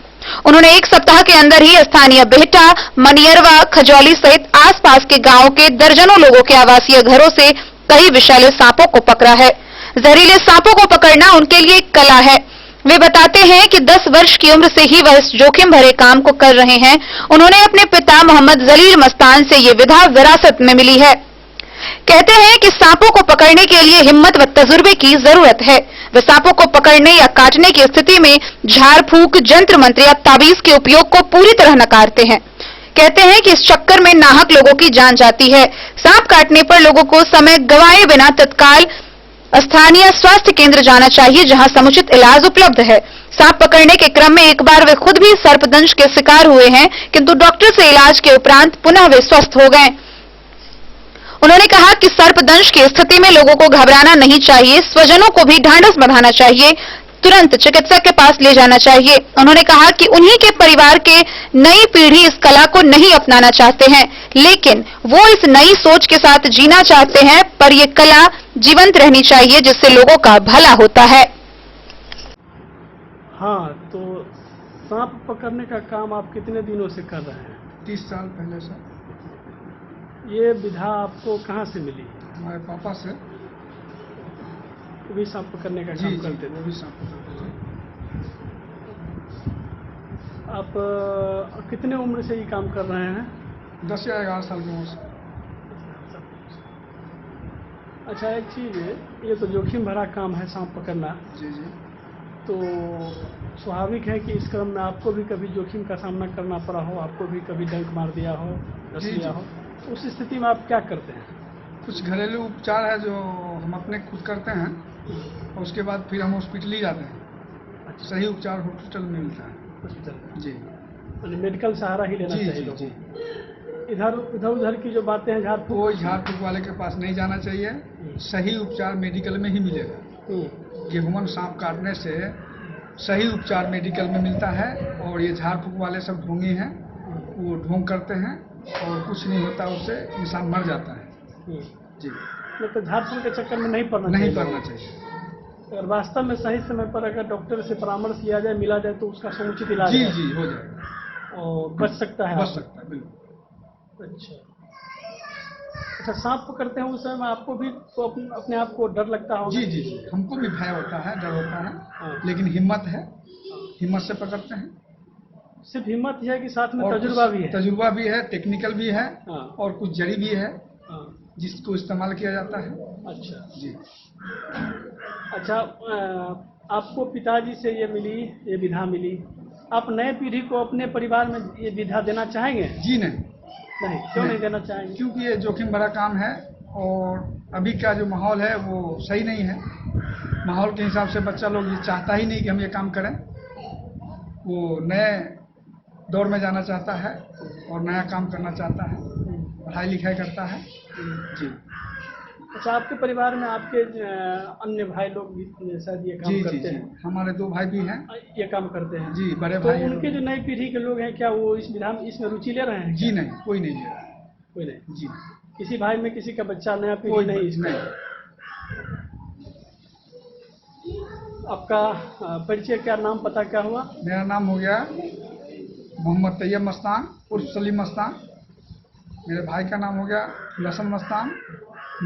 C: उन्होंने एक सप्ताह के अंदर ही स्थानीय बेहटा, मनियरवा, खजौली सहित आसपास के गांवों के दर्जनों लोगों के आवासीय घरों से कई विषैले सांपों को पकड़ा है। जहरीले सांपों को पकड़ना उनके लिए एक कला है। वे बताते हैं कि 10 वर्ष की उम्र से ही वह इस जोखिम भरे काम को कर रहे हैं। उन्होंने अपने पिता मोहम्मद जलील मस्तान से ये विधा विरासत में मिली है। कहते हैं कि सांपों को पकड़ने के लिए हिम्मत व तजुर्बे की जरूरत है। वे सांपों को पकड़ने या काटने की स्थिति में झाड़ फूंक, जंत्र मंत्र या ताबीज के उपयोग को पूरी तरह नकारते हैं। कहते हैं कि इस चक्कर में नाहक लोगों की जान जाती है। सांप काटने पर लोगों को समय गंवाए बिना तत्काल स्थानीय स्वास्थ्य केंद्र जाना चाहिए, जहां समुचित इलाज उपलब्ध है। सांप पकड़ने के क्रम में एक बार वे खुद भी सर्पदंश के शिकार हुए हैं, किंतु डॉक्टर से इलाज के उपरांत पुनः वे स्वस्थ हो गए। उन्होंने कहा कि सर्पदंश की स्थिति में लोगों को घबराना नहीं चाहिए, स्वजनों को भी ढांढस बंधाना चाहिए, तुरंत चिकित्सक के पास ले जाना चाहिए। उन्होंने कहा कि उन्हीं के परिवार के नई पीढ़ी इस कला को नहीं अपनाना चाहते हैं, लेकिन वो इस नई सोच के साथ जीना चाहते हैं, पर ये कला जीवंत रहनी चाहिए जिससे लोगों का भला होता है।
M: हाँ, तो सांप पकड़ने का काम आप कितने दिनों से कर रहे हैं?
N: 30 साल पहले से।
M: ये विधा आपको कहाँ से मिली?
N: हमारे पापा से।
M: वो भी सांप पकड़ने का काम करते थे?
N: वो भी सांप पकड़ते थे।
M: आप कितने उम्र से ये काम कर रहे हैं?
N: 10 या 11 साल की उम्र से।
M: अच्छा, एक चीज है, ये तो जोखिम भरा काम है सांप पकड़ना।
N: जी जी।
M: तो स्वाभाविक है कि इस क्रम में आपको भी कभी जोखिम का सामना करना पड़ा हो, आपको भी कभी डंक मार दिया हो, रस
N: जी,
M: लिया
N: जी।
M: हो, तो उस स्थिति में आप क्या करते हैं?
N: कुछ घरेलू उपचार है जो हम अपने खुद करते हैं और उसके बाद फिर हम हॉस्पिटल ही जाते हैं। सही उपचार हॉस्पिटल में मिलता है।
M: हॉस्पिटल
N: जी,
M: मतलब मेडिकल सहारा ही लेना
N: जी,
M: चाहिए
N: जी,
M: लोगों
N: जी।
M: को। इधर उधर की जो बातें हैं झाड़ फूक,
N: कोई झाड़ फूक वाले के पास नहीं जाना चाहिए। सही उपचार मेडिकल में ही मिलेगा। गेहूं सांप काटने से सही उपचार मेडिकल में मिलता है और ये झाड़ फूक वाले सब ढोंगी हैं, वो ढोंग करते हैं और कुछ नहीं होता, उससे इंसान मर जाता है। जी,
M: तो झाड़ फूक के चक्कर में नहीं पड़ना
N: नहीं
M: चाहिए।
N: पड़ना चाहिए।
M: अगर वास्तव में सही समय पर अगर डॉक्टर से परामर्श किया जाए, मिला जाए, तो उसका समुचित इलाज
N: जी,
M: है
N: जी, हो जाएगा।
M: और बच सकता है।
N: बच सकता है, बिल्कुल।
M: अच्छा, सांप पकड़ते हैं उस समय आपको भी तो अपने आप को डर लगता होगा?
N: जी, जी, जी, हमको भी भय होता है, डर होता है, लेकिन हिम्मत है, हिम्मत से पकड़ते हैं।
M: सिर्फ हिम्मत ही है कि साथ में
N: और
M: तजुर्बा भी है?
N: तजुर्बा भी है, टेक्निकल भी है और कुछ जड़ी भी है जिसको इस्तेमाल किया जाता है।
M: अच्छा
N: जी।
M: अच्छा, आपको पिताजी से ये मिली, ये विधा मिली, आप नए पीढ़ी को अपने परिवार में ये विधा देना चाहेंगे?
N: जी नहीं,
M: क्यों नहीं देना चाहेंगे?
N: क्योंकि ये जोखिम भरा काम है और अभी का जो माहौल है वो सही नहीं है। माहौल के हिसाब से बच्चा लोग ये चाहता ही नहीं कि हम ये काम करें, वो नए दौर में जाना चाहता है और नया काम करना चाहता है, पढ़ाई लिखाई करता है। जी।
M: अच्छा, आपके परिवार में आपके अन्य भाई लोग भी शायद ये काम
N: जी,
M: करते
N: जी, जी,
M: हैं?
N: हमारे 2 भाई भी हैं।
M: ये काम करते हैं?
N: जी, बड़े
M: तो
N: भाई हैं।
M: उनके जो नई पीढ़ी के लोग हैं, क्या वो इस विधा में इसमें रुचि ले रहे हैं?
N: जी नहीं, कोई नहीं ले रहा।
M: कोई नहीं?
N: जी।
M: किसी भाई में किसी का बच्चा नया पीढ़ी
N: कोई
M: नहीं इसमें? आपका परिचय क्या, नाम पता क्या हुआ?
N: मेरा नाम हो गया मोहम्मद तैयब मस्तान उर्फ सलीम मस्तान। मेरे भाई का नाम हो गया लसन मस्तान,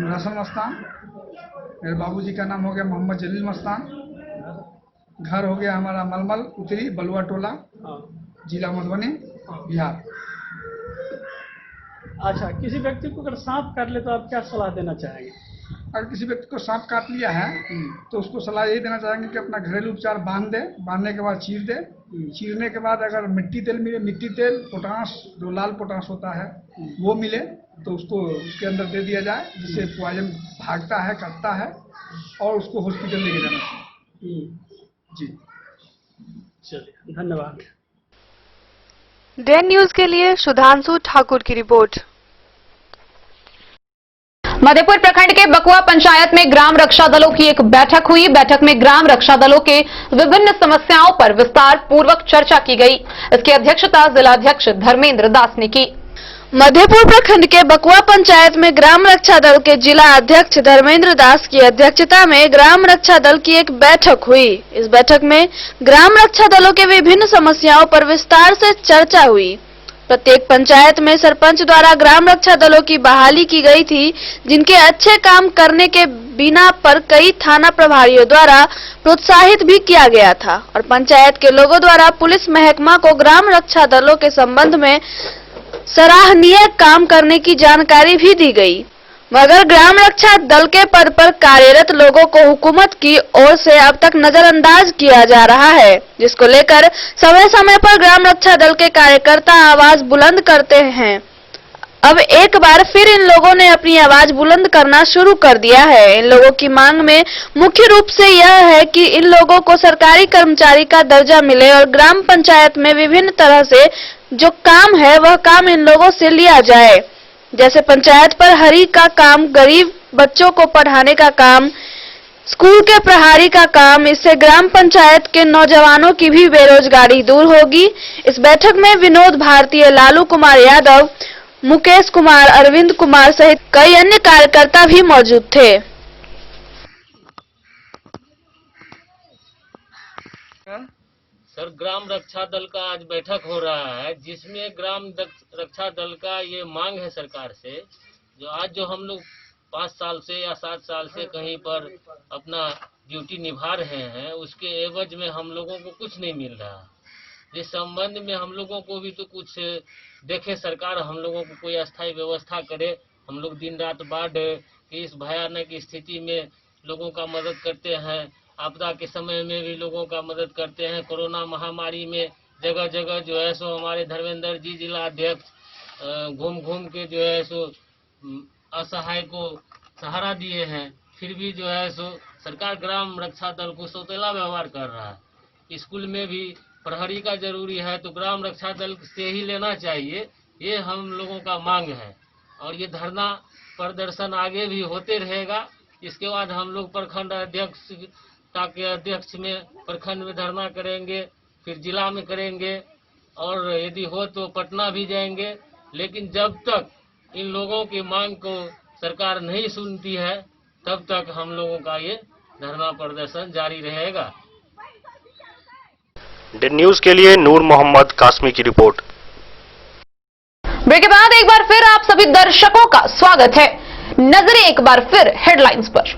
N: हसन मस्तान। मेरे बाबूजी का नाम हो गया मोहम्मद जलील मस्तान। घर हो गया हमारा मलमल उतरी बलुआ टोला, जिला मधुबनी, बिहार।
M: अच्छा, किसी व्यक्ति को अगर सांप काट ले तो आप क्या सलाह देना चाहेंगे?
N: अगर किसी व्यक्ति को सांप काट लिया है तो उसको सलाह यही देना चाहेंगे कि अपना घरेलू उपचार बांध दे, बांधने के बाद चीर दे। चीरने के बाद अगर मिट्टी तेल मिले, मिट्टी तेल, पोटाश, जो लाल पोटाश होता है वो मिले तो उसको उसके अंदर दे दिया जाए, जिससे पॉइजन भागता है, कटता है और उसको हॉस्पिटल लेके जाना चाहिए। जी,
M: चलिए, धन्यवाद।
H: डे न्यूज के लिए सुधांशु ठाकुर की रिपोर्ट।
A: मधेपुर प्रखंड के बकुआ पंचायत में ग्राम रक्षा दलों की एक बैठक हुई। बैठक में ग्राम रक्षा दलों के विभिन्न समस्याओं पर विस्तार पूर्वक चर्चा की गई। इसकी अध्यक्षता जिलाध्यक्ष धर्मेंद्र दास ने की।
C: मधेपुर प्रखंड के बकुआ पंचायत में ग्राम रक्षा दल के जिला अध्यक्ष धर्मेंद्र दास की अध्यक्षता में ग्राम रक्षा दल की एक बैठक हुई। इस बैठक में ग्राम रक्षा दलों के विभिन्न समस्याओं पर विस्तार से चर्चा हुई। प्रत्येक पंचायत में सरपंच द्वारा ग्राम रक्षा दलों की बहाली की गई थी, जिनके अच्छे काम करने के बिना पर कई थाना प्रभारियों द्वारा प्रोत्साहित भी किया गया था और पंचायत के लोगों द्वारा पुलिस महकमा को ग्राम रक्षा दलों के संबंध में सराहनीय काम करने की जानकारी भी दी गई। मगर ग्राम रक्षा दल के पद पर कार्यरत लोगों को हुकूमत की ओर से अब तक नजरअंदाज किया जा रहा है, जिसको लेकर समय समय पर ग्राम रक्षा दल के कार्यकर्ता आवाज बुलंद करते हैं। अब एक बार फिर इन लोगों ने अपनी आवाज बुलंद करना शुरू कर दिया है। इन लोगों की मांग में मुख्य रूप से यह है कि इन लोगों को सरकारी कर्मचारी का दर्जा मिले और ग्राम पंचायत में विभिन्न तरह से जो काम है वह काम इन लोगों से लिया जाए, जैसे पंचायत पर हरी का काम, गरीब बच्चों को पढ़ाने का काम, स्कूल के प्रभारी का काम। इससे ग्राम पंचायत के नौजवानों की भी बेरोजगारी दूर होगी। इस बैठक में विनोद भारतीय, लालू कुमार यादव, मुकेश कुमार, अरविंद कुमार सहित कई अन्य कार्यकर्ता भी मौजूद थे।
O: सर, ग्राम रक्षा दल का आज बैठक हो रहा है, जिसमें ग्राम रक्षा दल का ये मांग है सरकार से, जो हम लोग 5 साल से या 7 साल से कहीं पर अपना ड्यूटी निभा रहे हैं, उसके एवज में हम लोगों को कुछ नहीं मिल रहा। इस संबंध में हम लोगों को भी तो कुछ देखे सरकार, हम लोगों को कोई अस्थायी व्यवस्था करे। हम लोग दिन रात बाढ़ की इस भयानक स्थिति में लोगों का मदद करते हैं आपदा के समय में भी लोगों का मदद करते हैं। कोरोना महामारी में जगह जगह जो है सो हमारे धर्मेंद्र जी जिला अध्यक्ष घूम घूम के जो है सो असहाय को सहारा दिए हैं। फिर भी जो है सो सरकार ग्राम रक्षा दल को सौतेला व्यवहार कर रहा है। स्कूल में भी प्रहरी का जरूरी है तो ग्राम रक्षा दल से ही लेना चाहिए, ये हम लोगों का मांग है। और ये धरना प्रदर्शन आगे भी होते रहेगा। इसके बाद हम लोग प्रखंड अध्यक्ष के अध्यक्ष में प्रखंड में धरना करेंगे, फिर जिला में करेंगे और यदि हो तो पटना भी जाएंगे। लेकिन जब तक इन लोगों की मांग को सरकार नहीं सुनती है तब तक हम लोगों का ये धरना प्रदर्शन जारी रहेगा।
P: डेन न्यूज के लिए नूर मोहम्मद कासमी की रिपोर्ट।
A: ब्रेक के बाद एक बार फिर आप सभी दर्शकों का स्वागत है। नजरें एक बार फिर हेडलाइंस पर।